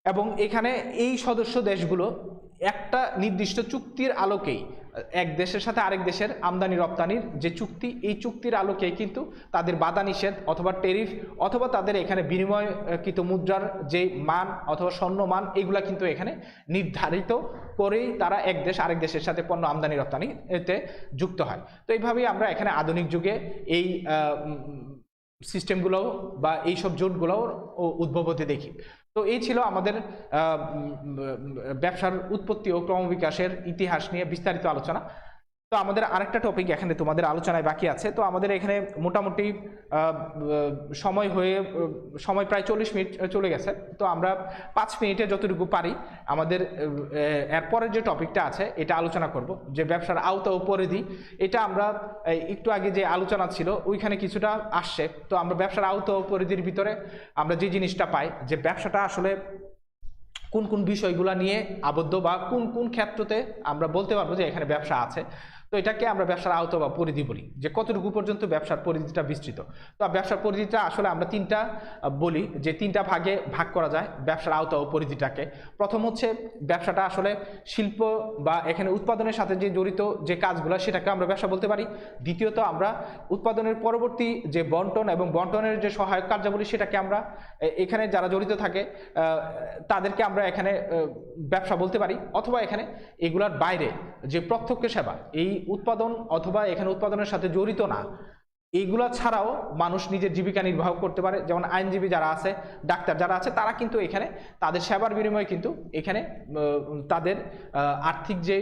এবং এখানে এই সদস্য দেশগুলো একটা নির্দিষ্ট চুক্তির আলোকেই এক দেশের সাথে আরেক দেশের আমদানি রপ্তানির যে চুক্তি এই চুক্তির আলোকে কিন্তু তাদের বাধা নিষেধ অথবা ট্যারিফ অথবা তাদের এখানে বিনিময়কৃত মুদ্রার যে মান অথবা স্বর্ণ মান এগুলা কিন্তু এখানে নির্ধারিত করেই তারা এক দেশ আরেক দেশের সাথে পণ্য আমদানি রপ্তানি এতে যুক্ত হয়। তো এইভাবেই আমরা এখানে আধুনিক যুগে এই সিস্টেমগুলো বা এইসব জোটগুলোও উদ্ভব হতে দেখি। তো এই ছিল আমাদের ব্যবসার উৎপত্তি ও ক্রমবিকাশের ইতিহাস নিয়ে বিস্তারিত আলোচনা। তো আমাদের আরেকটা টপিক এখানে তোমাদের আলোচনায় বাকি আছে। তো আমাদের এখানে মোটামুটি সময় প্রায় 40 মিনিট চলে গেছে। তো আমরা 5 মিনিটে যতটুকু পারি আমাদের এরপরের যে টপিকটা আছে এটা আলোচনা করব, যে ব্যবসার আওতা ও পরিধি। এটা আমরা একটু আগে যে আলোচনা ছিল ওইখানে কিছুটা আসছে। তো আমরা ব্যবসার আওতা ও পরিধির ভিতরে আমরা যে জিনিসটা পাই যে ব্যবসাটা আসলে কোন কোন বিষয়গুলো নিয়ে আবদ্ধ বা কোন কোন ক্ষেত্রতে আমরা বলতে পারবো যে এখানে ব্যবসা আছে। তো এটাকে আমরা ব্যবসার আওতা বা পরিধি বলি, যে কতটুকু পর্যন্ত ব্যবসার পরিধিটা বিস্তৃত। তো ব্যবসার পরিধিটা আসলে আমরা তিনটা বলি, যে তিনটা ভাগে ভাগ করা যায় ব্যবসার আওতা ও পরিধিটাকে। প্রথম হচ্ছে ব্যবসাটা আসলে শিল্প বা এখানে উৎপাদনের সাথে যে জড়িত যে কাজগুলো সেটাকে আমরা ব্যবসা বলতে পারি। দ্বিতীয়ত আমরা উৎপাদনের পরবর্তী যে বন্টন এবং বন্টনের যে সহায়ক কার্যাবলী সেটাকে আমরা এখানে যারা জড়িত থাকে তাদেরকে আমরা এখানে ব্যবসা বলতে পারি। অথবা এখানে এগুলার বাইরে যে প্রত্যক্ষ সেবা, এই উৎপাদন অথবা এখানে উৎপাদনের সাথে জড়িত না, এইগুলা ছাড়াও মানুষ নিজের জীবিকা নির্বাহ করতে পারে। যেমন আইনজীবী যারা আছে, ডাক্তার যারা আছে, তারা কিন্তু এখানে তাদের সেবার বিনিময়ে কিন্তু এখানে তাদের আর্থিক যে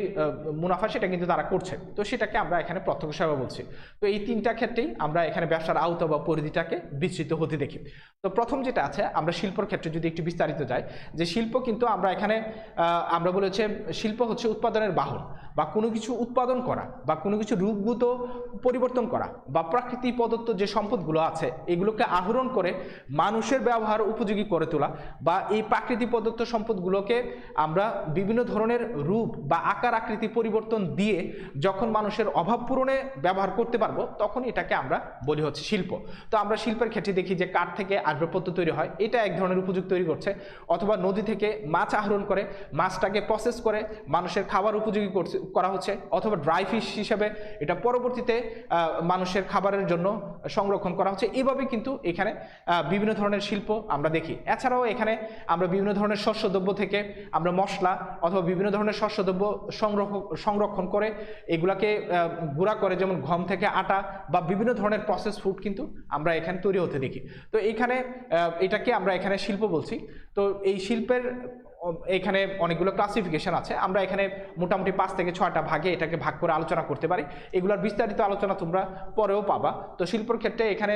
মুনাফা সেটা কিন্তু তারা করছে। তো সেটাকে আমরা এখানে প্রত্যক্ষ সেবা বলছি। তো এই তিনটা ক্ষেত্রেই আমরা এখানে ব্যবসার আওতা বা পরিধিটাকে বিস্তৃত হতে দেখি। তো প্রথম যেটা আছে আমরা শিল্পর ক্ষেত্রে যদি একটু বিস্তারিত যাই, যে শিল্প কিন্তু আমরা এখানে আমরা বলেছি শিল্প হচ্ছে উৎপাদনের বাহন, বা কোনো কিছু উৎপাদন করা বা কোনো কিছু রূপগত পরিবর্তন করা বা প্রাকৃতিক প্রদত্ত যে সম্পদগুলো আছে এগুলোকে আহরণ করে মানুষের ব্যবহার উপযোগী করে তোলা, বা এই প্রাকৃতিক প্রদত্ত সম্পদগুলোকে আমরা বিভিন্ন ধরনের রূপ বা আকার আকৃতি পরিবর্তন দিয়ে যখন মানুষের অভাব পূরণে ব্যবহার করতে পারবো তখন এটাকে আমরা বলি হচ্ছে শিল্প। তো আমরা শিল্পের ক্ষেত্রে দেখি যে কাঠ থেকে আসবাবপত্র তৈরি হয়, এটা এক ধরনের উপযোগ তৈরি করছে। অথবা নদী থেকে মাছ আহরণ করে মাছটাকে প্রসেস করে মানুষের খাবার উপযোগী করা হচ্ছে। অথবা ড্রাই ফিশ হিসেবে এটা পরবর্তীতে মানুষের খাবারের ব্যবহারের জন্য সংরক্ষণ করা হচ্ছে। এইভাবে কিন্তু এখানে বিভিন্ন ধরনের শিল্প আমরা দেখি। এছাড়াও এখানে আমরা বিভিন্ন ধরনের শস্যদ্রব্য থেকে আমরা মশলা অথবা বিভিন্ন ধরনের শস্যদ্রব্য সংরক্ষণ করে এগুলাকে গুঁড়া করে, যেমন গম থেকে আটা বা বিভিন্ন ধরনের প্রসেস ফুড কিন্তু আমরা এখানে তৈরি হতে দেখি। তো এইখানে এটাকে আমরা এখানে শিল্প বলছি। তো এই শিল্পের এখানে অনেকগুলো ক্লাসিফিকেশন আছে, আমরা এখানে মোটামুটি 5 থেকে 6টা ভাগে এটাকে ভাগ করে আলোচনা করতে পারি। এগুলোর বিস্তারিত আলোচনা তোমরা পরেও পাবা। তো শিল্পের ক্ষেত্রে এখানে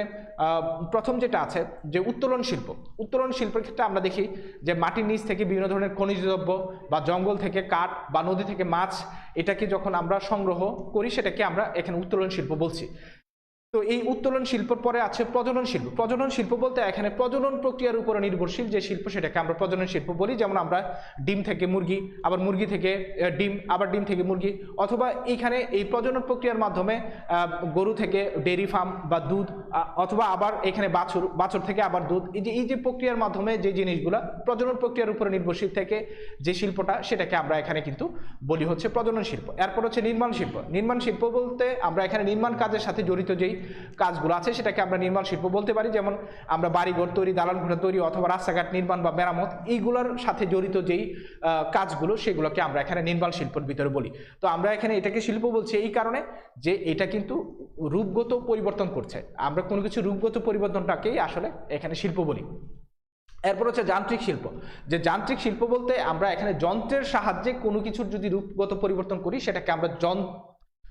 প্রথম যেটা আছে যে উত্তোলন শিল্প। উত্তোলন শিল্পের ক্ষেত্রে আমরা দেখি যে মাটির নিচ থেকে বিভিন্ন ধরনের খনিজ দ্রব্য বা জঙ্গল থেকে কাঠ বা নদী থেকে মাছ এটাকে যখন আমরা সংগ্রহ করি সেটাকে আমরা এখানে উত্তোলন শিল্প বলছি। তো এই উত্তোলন শিল্পের পরে আছে প্রজনন শিল্প। প্রজনন শিল্প বলতে এখানে প্রজনন প্রক্রিয়ার উপর নির্ভরশীল যে শিল্প সেটাকে আমরা প্রজনন শিল্প বলি। যেমন আমরা ডিম থেকে মুরগি, আবার মুরগি থেকে ডিম, আবার ডিম থেকে মুরগি, অথবা এইখানে এই প্রজনন প্রক্রিয়ার মাধ্যমে গরু থেকে ডেয়ারি ফার্ম বা দুধ, অথবা আবার এখানে বাছুর থেকে আবার দুধ, এই যে প্রক্রিয়ার মাধ্যমে যে জিনিসগুলা প্রজনন প্রক্রিয়ার উপর নির্ভরশীল থেকে যে শিল্পটা সেটাকে আমরা এখানে কিন্তু বলি হচ্ছে প্রজনন শিল্প। এরপর হচ্ছে নির্মাণ শিল্প। নির্মাণ শিল্প বলতে আমরা এখানে নির্মাণ কাজের সাথে জড়িত যেই কাজগুলো আছে সেটাকে আমরা নির্মাণ শিল্প বলতে পারি। যেমন আমরা বাড়িঘর তৈরি, দালান ঘর তৈরি, অথবা রাস্তাঘাট নির্মাণ বা মেরামত, এইগুলোর সাথে জড়িত যেই কাজগুলো সেগুলোকে আমরা এখানে নির্মাণ শিল্পের ভিতরে বলি। তো আমরা এখানে এটাকে শিল্প বলছি এই কারণে যে এটা কিন্তু রূপগত পরিবর্তন করছে। আমরা কোনো কিছু রূপগত পরিবর্তনটাকেই আসলে এখানে শিল্প বলি। এরপর হচ্ছে যান্ত্রিক শিল্প। যে যান্ত্রিক শিল্প বলতে আমরা এখানে যন্ত্রের সাহায্যে কোনো কিছুর যদি রূপগত পরিবর্তন করি সেটাকে আমরা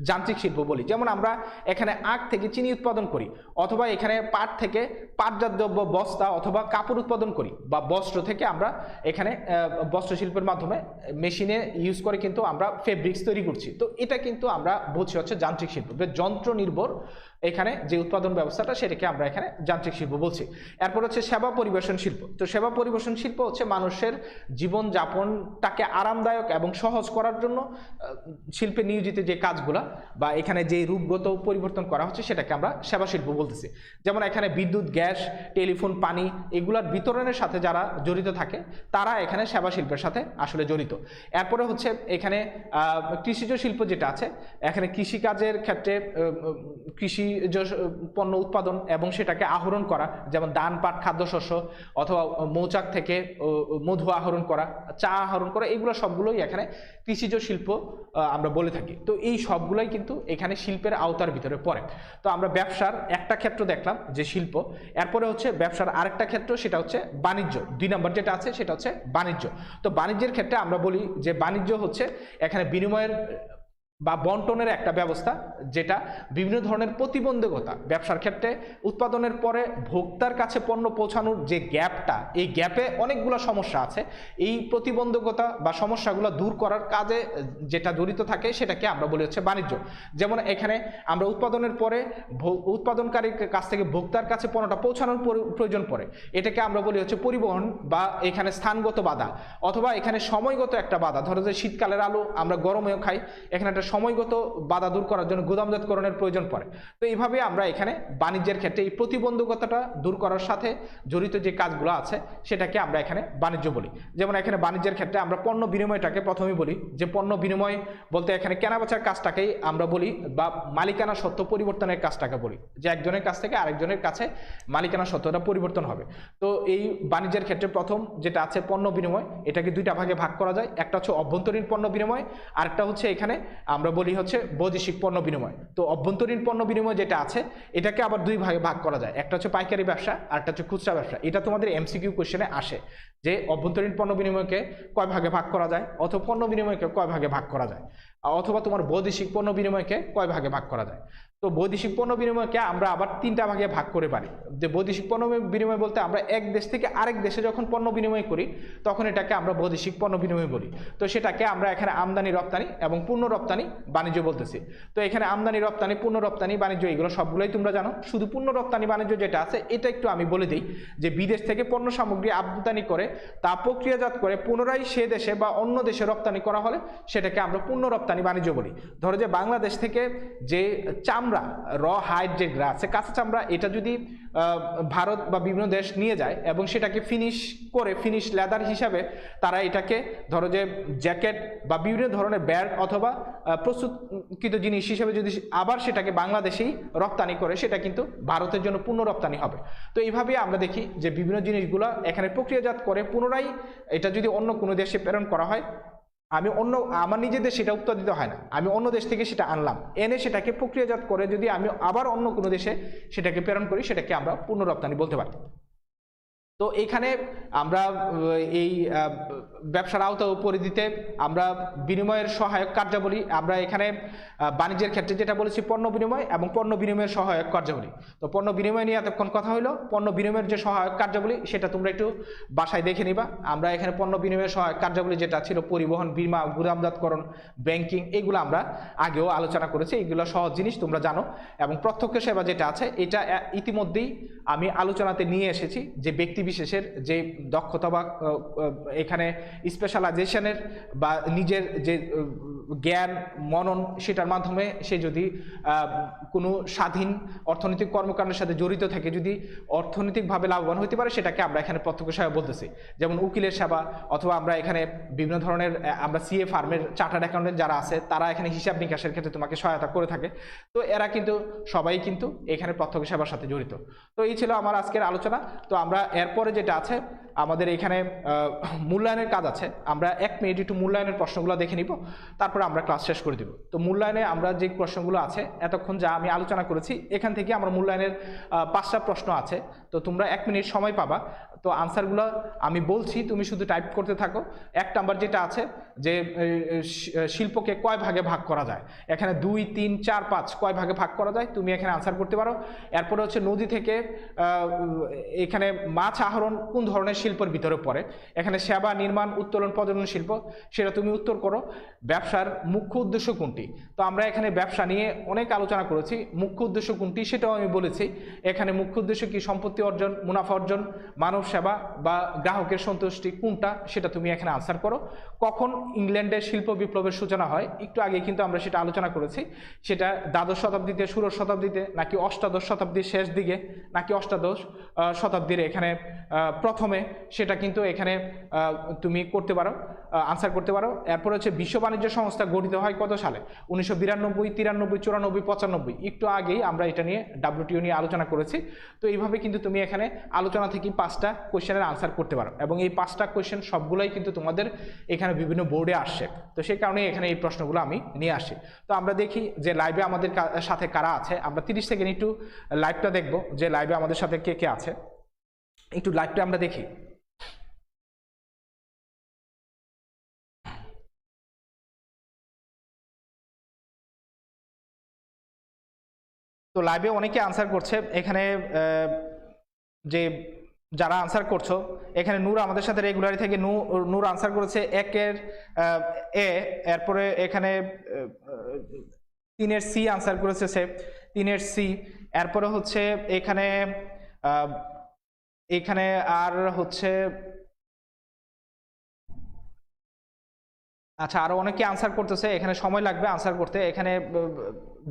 যান্ত্রিক শিল্প বলি। যেমন আমরা এখানে আখ থেকে চিনি উৎপাদন করি, অথবা এখানে পাট থেকে পাটজাত দ্রব্য বস্তা অথবা কাপড় উৎপাদন করি, বা বস্ত্র থেকে আমরা এখানে বস্ত্র শিল্পের মাধ্যমে মেশিনে ইউজ করে কিন্তু আমরা ফেব্রিক্স তৈরি করছি। তো এটা কিন্তু আমরা বলছি হচ্ছে যান্ত্রিক শিল্প। যন্ত্র নির্ভর এখানে যে উৎপাদন ব্যবস্থাটা সেটাকে আমরা এখানে যান্ত্রিক শিল্প বলছি। এরপর হচ্ছে সেবা পরিবেশন শিল্প। তো সেবা পরিবেশন শিল্প হচ্ছে মানুষের জীবনযাপনটাকে আরামদায়ক এবং সহজ করার জন্য শিল্পে নিয়োজিত যে কাজগুলা বা এখানে যে রূপগত পরিবর্তন করা হচ্ছে সেটাকে আমরা সেবা শিল্প বলতেছি। যেমন এখানে বিদ্যুৎ, গ্যাস, টেলিফোন, পানি এগুলার বিতরণের সাথে যারা জড়িত থাকে তারা এখানে সেবা শিল্পের সাথে আসলে জড়িত। এরপরে হচ্ছে এখানে কৃষিজ শিল্প যেটা আছে, এখানে কৃষিকাজের ক্ষেত্রে কৃষি পণ্য উৎপাদন এবং সেটাকে আহরণ করা, যেমন ধান, পাট, খাদ্যশস্য, অথবা মৌচাক থেকে মধু আহরণ করা, চা আহরণ করা, এগুলো সবগুলোই এখানে কৃষিজ শিল্প আমরা বলে থাকি। তো এই সবগুলোই কিন্তু এখানে শিল্পের আওতার ভিতরে পড়ে। তো আমরা ব্যবসার একটা ক্ষেত্র দেখলাম যে শিল্প। এরপরে হচ্ছে ব্যবসার আরেকটা ক্ষেত্র, সেটা হচ্ছে বাণিজ্য। 2 নম্বর যেটা আছে সেটা হচ্ছে বাণিজ্য। তো বাণিজ্যের ক্ষেত্রে আমরা বলি যে বাণিজ্য হচ্ছে এখানে বিনিময়ের বা বন্টনের একটা ব্যবস্থা, যেটা বিভিন্ন ধরনের প্রতিবন্ধকতা ব্যবসার ক্ষেত্রে উৎপাদনের পরে ভোক্তার কাছে পণ্য পৌঁছানোর যে গ্যাপটা, এই গ্যাপে অনেকগুলো সমস্যা আছে। এই প্রতিবন্ধকতা বা সমস্যাগুলো দূর করার কাজে যেটা জড়িত থাকে সেটাকে আমরা বলি হচ্ছে বাণিজ্য। যেমন এখানে আমরা উৎপাদনের পরে উৎপাদনকারীর কাছ থেকে ভোক্তার কাছে পণ্যটা পৌঁছানোর প্রয়োজন পড়ে, এটাকে আমরা বলি হচ্ছে পরিবহন বা এখানে স্থানগত বাধা, অথবা এখানে সময়গত একটা বাধা। ধরো যে শীতকালের আলু আমরা গরমেও খাই, এখানে একটা সময়গত বাধা দূর করার জন্য গুদামজাতকরণের প্রয়োজন পড়ে। তো এইভাবে আমরা এখানে বাণিজ্যের ক্ষেত্রে এই প্রতিবন্ধকতাটা দূর করার সাথে জড়িত যে কাজগুলো আছে সেটাকে আমরা এখানে বাণিজ্য বলি। যেমন এখানে বাণিজ্যের ক্ষেত্রে আমরা পণ্য বিনিময়টাকে প্রথমেই বলি, যে পণ্য বিনিময় বলতে এখানে কেনাবেচার কাজটাকেই আমরা বলি, বা মালিকানা সত্ত্ব পরিবর্তনের কাজটাকে বলি, যে একজনের কাছ থেকে আরেকজনের কাছে মালিকানা সত্ত্বটা পরিবর্তন হবে। তো এই বাণিজ্যের ক্ষেত্রে প্রথম যেটা আছে পণ্য বিনিময়, এটাকে 2টা ভাগে ভাগ করা যায়। একটা হচ্ছে অভ্যন্তরীণ পণ্য বিনিময়, আরেকটা হচ্ছে এখানে আমরা বলি হচ্ছে বৈদেশিক পণ্য বিনিময়। তো অভ্যন্তরীণ পণ্য বিনিময় যেটা আছে এটাকে আবার 2 ভাগে ভাগ করা যায়। একটা হচ্ছে পাইকারি ব্যবসা, আরেকটা হচ্ছে খুচরা ব্যবসা। এটা তোমাদের এমসিকিউ কোশ্চেনে আসে যে অভ্যন্তরীণ পণ্য বিনিময়কে কয় ভাগে ভাগ করা যায়, অথবা পণ্য বিনিময়কে কয় ভাগে ভাগ করা যায়, অথবা তোমার বৈদেশিক পণ্য বিনিময়কে কয় ভাগে ভাগ করা যায়। তো বৈদেশিক পণ্য বিনিময়কে আমরা আবার 3টা ভাগে ভাগ করে পারি। যে বৈদেশিক পণ্য বিনিময় বলতে আমরা এক দেশ থেকে আরেক দেশে যখন পণ্য বিনিময় করি তখন এটাকে আমরা বৈদেশিক পণ্য বিনিময় বলি। তো সেটাকে আমরা এখানে আমদানি রপ্তানি এবং পূর্ণ রপ্তানি বাণিজ্য বলতেছি। তো এখানে আমদানি রপ্তানি, পূর্ণ রপ্তানি বাণিজ্য এগুলো সবগুলোই তোমরা জানো। শুধু পূর্ণ রপ্তানি বাণিজ্য যেটা আছে এটা একটু আমি বলে দিই, যে বিদেশ থেকে পণ্য সামগ্রী আমদানি করে তা প্রক্রিয়াজাত করে পুনরায় সে দেশে বা অন্য দেশে রপ্তানি করা হলে সেটাকে আমরা পূর্ণ রপ্তানি বাণিজ্য বলি। ধরো যে বাংলাদেশ থেকে যে চামড়া চামড়া হাইড যেগুলো আছে কাঁচা চামড়া, এটা যদি ভারত বা বিভিন্ন দেশ নিয়ে যায় এবং সেটাকে ফিনিশ লেদার হিসাবে তারা এটাকে ধরো যে জ্যাকেট বা বিভিন্ন ধরনের ব্যাগ অথবা প্রস্তুতকৃত জিনিস হিসেবে যদি আবার সেটাকে বাংলাদেশেই রপ্তানি করে, সেটা কিন্তু ভারতের জন্য পূর্ণ রপ্তানি হবে। তো এইভাবে আমরা দেখি যে বিভিন্ন জিনিসগুলো এখানে প্রক্রিয়াজাত করে পুনরায় এটা যদি অন্য কোনো দেশে প্রেরণ করা হয়, আমার নিজেদের সেটা উৎপাদিত হয় না, আমি অন্য দেশ থেকে সেটা আনলাম, এনে সেটাকে প্রক্রিয়াজাত করে যদি আমি আবার অন্য কোনো দেশে সেটাকে প্রেরণ করি, সেটাকে আমরা পূর্ণ রপ্তানি বলতে পারি। তো এখানে আমরা এই ব্যবসার আওতা ও পরিধিতে আমরা বিনিময়ের সহায়ক কার্যাবলী, আমরা এখানে বাণিজ্যের ক্ষেত্রে যেটা বলেছি পণ্য বিনিময় এবং পণ্য বিনিময়ের সহায়ক কার্যাবলী। তো পণ্য বিনিময় নিয়ে এতক্ষণ কথা হলো, পণ্য বিনিময়ের যে সহায়ক কার্যাবলী সেটা তোমরা একটু বাসায় দেখে নিবা। আমরা এখানে পণ্য বিনিময়ের সহায়ক কার্যাবলী যেটা ছিল পরিবহন, বীমা, গুদামজাতকরণ, ব্যাংকিং, এগুলো আমরা আগেও আলোচনা করেছি, এগুলো সহজ জিনিস তোমরা জানো। এবং প্রত্যক্ষ সেবা যেটা আছে এটা ইতিমধ্যেই আমি আলোচনাতে নিয়ে এসেছি, যে ব্যক্তি বিশেষের যে দক্ষতা বা এখানে স্পেশালাইজেশনের বা নিজের যে জ্ঞান মনন, সেটার মাধ্যমে সে যদি কোনো স্বাধীন অর্থনৈতিক কর্মকাণ্ডের সাথে জড়িত থাকে, যদি অর্থনৈতিকভাবে লাভবান হতে পারে, সেটাকে আমরা এখানে প্রত্যক্ষ সেবা বলতেছি। যেমন উকিলের সেবা, অথবা আমরা এখানে বিভিন্ন ধরনের আমরা সিএ ফার্মের চার্টার্ড অ্যাকাউন্টেন্ট যারা আছে তারা এখানে হিসাব নিকাশের ক্ষেত্রে তোমাকে সহায়তা করে থাকে। তো এরা কিন্তু সবাই কিন্তু এখানে প্রত্যক্ষ সেবার সাথে জড়িত। তো এই ছিল আমার আজকের আলোচনা। তো আমরা এরপরে যেটা আছে আমাদের এখানে মূল্যায়নের কাজ আছে, আমরা 1 মিনিট একটু মূল্যায়নের প্রশ্নগুলো দেখে নিব, তারপরে আমরা ক্লাস শেষ করে দিব। তো মূল্যায়নে আমরা যে প্রশ্নগুলো আছে এতক্ষণ যা আমি আলোচনা করেছি, এখান থেকে আমার মূল্যায়নের 5টা প্রশ্ন আছে। তো তোমরা 1 মিনিট সময় পাবা। তো আনসারগুলো আমি বলছি, তুমি শুধু টাইপ করতে থাকো। 1 নাম্বার যেটা আছে যে শিল্পকে কয় ভাগে ভাগ করা যায়, এখানে 2, 3, 4, 5 কয় ভাগে ভাগ করা যায় তুমি এখানে আনসার করতে পারো। এরপরে হচ্ছে নদী থেকে এখানে মাছ আহরণ কোন ধরনের শিল্পের ভিতরে পড়ে, এখানে সেবা, নির্মাণ, উত্তোলন, পর্যটন শিল্প, সেটা তুমি উত্তর করো। ব্যবসার মুখ্য উদ্দেশ্য কোনটি, তো আমরা এখানে ব্যবসা নিয়ে অনেক আলোচনা করেছি, মুখ্য উদ্দেশ্য কোনটি সেটাও আমি বলেছি। এখানে মুখ্য উদ্দেশ্য কি, সম্পত্তি অর্জন, মুনাফা অর্জন, মানব সেবা বা গ্রাহকের সন্তুষ্টি কোনটা, সেটা তুমি এখানে আনসার করো। কখন ইংল্যান্ডের শিল্প বিপ্লবের সূচনা হয়, একটু আগে কিন্তু আমরা সেটা আলোচনা করেছি, সেটা দ্বাদশ শতাব্দীতে, ষোড়শ শতাব্দীতে, নাকি অষ্টাদশ শতাব্দীর শেষ দিকে, নাকি অষ্টাদশ শতাব্দীর এখানে প্রথমে, সেটা কিন্তু এখানে তুমি করতে পারো, আনসার করতে পারো। এরপর হচ্ছে বিশ্ব বাণিজ্য সংস্থা গঠিত হয় কত সালে, 1992, 93, 94, 95, একটু আগেই আমরা এটা নিয়ে WTO নিয়ে আলোচনা করেছি। তো এইভাবে কিন্তু তুমি এখানে আলোচনা থেকে 5টা কোয়েশ্চেনের আনসার করতে পারো, এবং এই 5টা কোয়েশ্চেন সবগুলোই কিন্তু তোমাদের এখানে বিভিন্ন বোর্ডে আসছে। তো সেই কারণে এখানে এই প্রশ্নগুলো আমি নিয়ে আসি। তো আমরা দেখি যে লাইভে আমাদের সাথে কারা আছে, আমরা 30 সেকেন্ড একটু লাইভটা দেখব যে লাইভে আমাদের সাথে কে কে আছে, একটু লাইভটা আমরা দেখি। তো লাইভে অনেকে আনসার করছে এখানে, যে যারা আনসার করছো এখানে নূর আমাদের সাথে রেগুলারই থেকে, নূর আনসার করেছে 1 এর এ, এরপরে এখানে 3 এর সি আনসার করেছে সে, 3 এর সি। এরপরে হচ্ছে এখানে এখানে আর হচ্ছে, আচ্ছা আরো অনেকে আনসার করতেছে, এখানে সময় লাগবে আনসার করতে। এখানে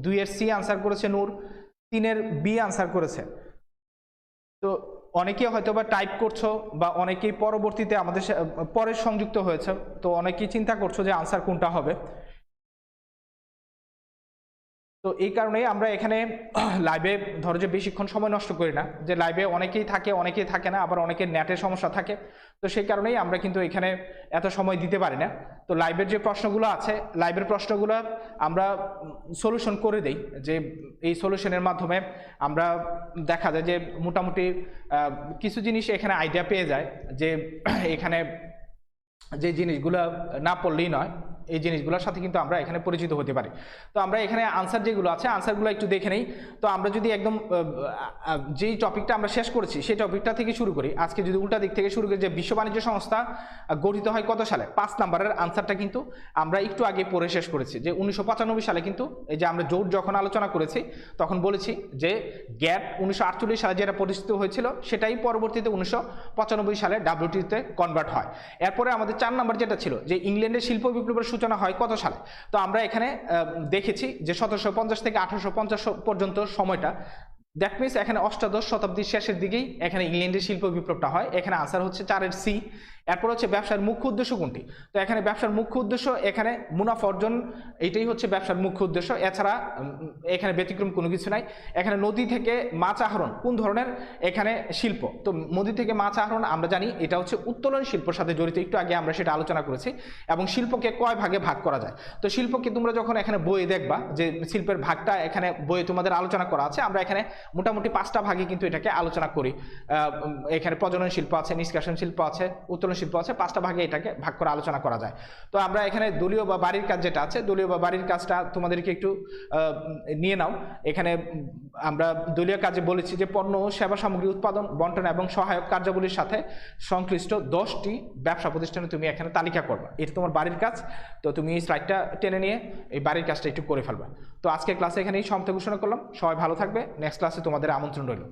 2 এর সি আনসার করেছে নূর, 3 এর বি আনসার করেছে। তো অনেকে হয়তো বা টাইপ করছো, বা অনেকেই পরবর্তীতে আমাদের পরে সংযুক্ত হয়েছে, তো অনেকেই চিন্তা করছো যে আনসার কোনটা হবে। তো এই কারণেই আমরা এখানে লাইভে ধরো যে বেশিক্ষণ সময় নষ্ট করি না, যে লাইভে অনেকেই থাকে অনেকেই থাকে না, আবার অনেকের নেটের সমস্যা থাকে। তো সেই কারণেই আমরা কিন্তু এখানে এত সময় দিতে পারি না। তো লাইভের যে প্রশ্নগুলো আছে, লাইভের প্রশ্নগুলো আমরা সলিউশন করে দেই, যে এই সলিউশনের মাধ্যমে আমরা দেখা যায় যে মোটামুটি কিছু জিনিস এখানে আইডিয়া পেয়ে যায়, যে এখানে যে জিনিসগুলো না পড়লেই নয়, এই জিনিসগুলোর সাথে কিন্তু আমরা এখানে পরিচিত হতে পারি। তো আমরা এখানে আনসার যেগুলো আছে আনসারগুলো একটু দেখে নেই। তো আমরা যদি একদম যেই টপিকটা আমরা শেষ করেছি সেই টপিকটা থেকে শুরু করি, আজকে যদি উল্টা দিক থেকে শুরু করি, যে বিশ্ব বাণিজ্য সংস্থা গঠিত হয় কত সালে, 5 নাম্বারের আনসারটা কিন্তু আমরা একটু আগে পড়ে শেষ করেছি, যে 1995 সালে কিন্তু এই যে আমরা জোট যখন আলোচনা করেছি তখন বলেছি যে গ্যাট 1948 সালে যেটা প্রতিষ্ঠিত হয়েছিল সেটাই পরবর্তীতে 1995 সালে WTO-তে কনভার্ট হয়। এরপরে আমাদের 4 নাম্বার যেটা ছিল, যে ইংল্যান্ডের শিল্প বিপ্লবের সূচনা হয় কত সালে? তো আমরা এখানে দেখেছি যে 1750 থেকে 1850 পর্যন্ত সময়টা, দ্যাট মিনস এখানে অষ্টাদশ শতাব্দীর শেষের দিকেই এখানে ইংল্যান্ডের শিল্প বিপ্লবটা হয়। এখানে আনসার হচ্ছে 4 সি। এরপর হচ্ছে ব্যবসার মুখ্য উদ্দেশ্য কোনটি? তো এখানে ব্যবসার মুখ্য উদ্দেশ্য এখানে মুনাফা অর্জন, এইটাই হচ্ছে ব্যবসার মুখ্য উদ্দেশ্য। এছাড়া এখানে ব্যতিক্রম কোনো কিছু নাই। এখানে নদী থেকে মাছ আহরণ কোন ধরনের এখানে শিল্প? তো নদী থেকে মাছ আহরণ আমরা জানি এটা হচ্ছে উত্তোলন শিল্পের সাথে জড়িত, একটু আগে আমরা সেটা আলোচনা করেছি। এবং শিল্পকে কয় ভাগে ভাগ করা যায়? তো শিল্পকে তোমরা যখন এখানে বইয়ে দেখবা যে শিল্পের ভাগটা এখানে বইয়ে তোমাদের আলোচনা করা আছে, আমরা এখানে মোটামুটি 5টা ভাগে কিন্তু এটাকে আলোচনা করি। এখানে প্রজনন শিল্প আছে, নিষ্কাশন শিল্প আছে, উত্তোলন শিল্প আছে, 5টা ভাগে এটাকে ভাগ করে আলোচনা করা যায়। তো আমরা এখানে দলীয় বা বাড়ির কাজ যেটা আছে, দলীয় বা বাড়ির কাজটা তোমাদেরকে একটু নিয়ে নাও। এখানে আমরা দলীয় কাজে বলেছি যে পণ্য ও সেবা সামগ্রী উৎপাদন, বন্টন এবং সহায়ক কার্যাবলীর সাথে সংশ্লিষ্ট 10টি ব্যবসা প্রতিষ্ঠানে তুমি এখানে তালিকা করবা। এটা তোমার বাড়ির কাজ। তো তুমি এই স্লাইডটা টেনে নিয়ে এই বাড়ির কাজটা একটু করে ফেলবা। তো আজকের ক্লাসে এখানেই সমাপ্তি ঘোষণা করলাম। সবাই ভালো থাকবে। নেক্সট ক্লাসে তোমাদের আমন্ত্রণ রইল।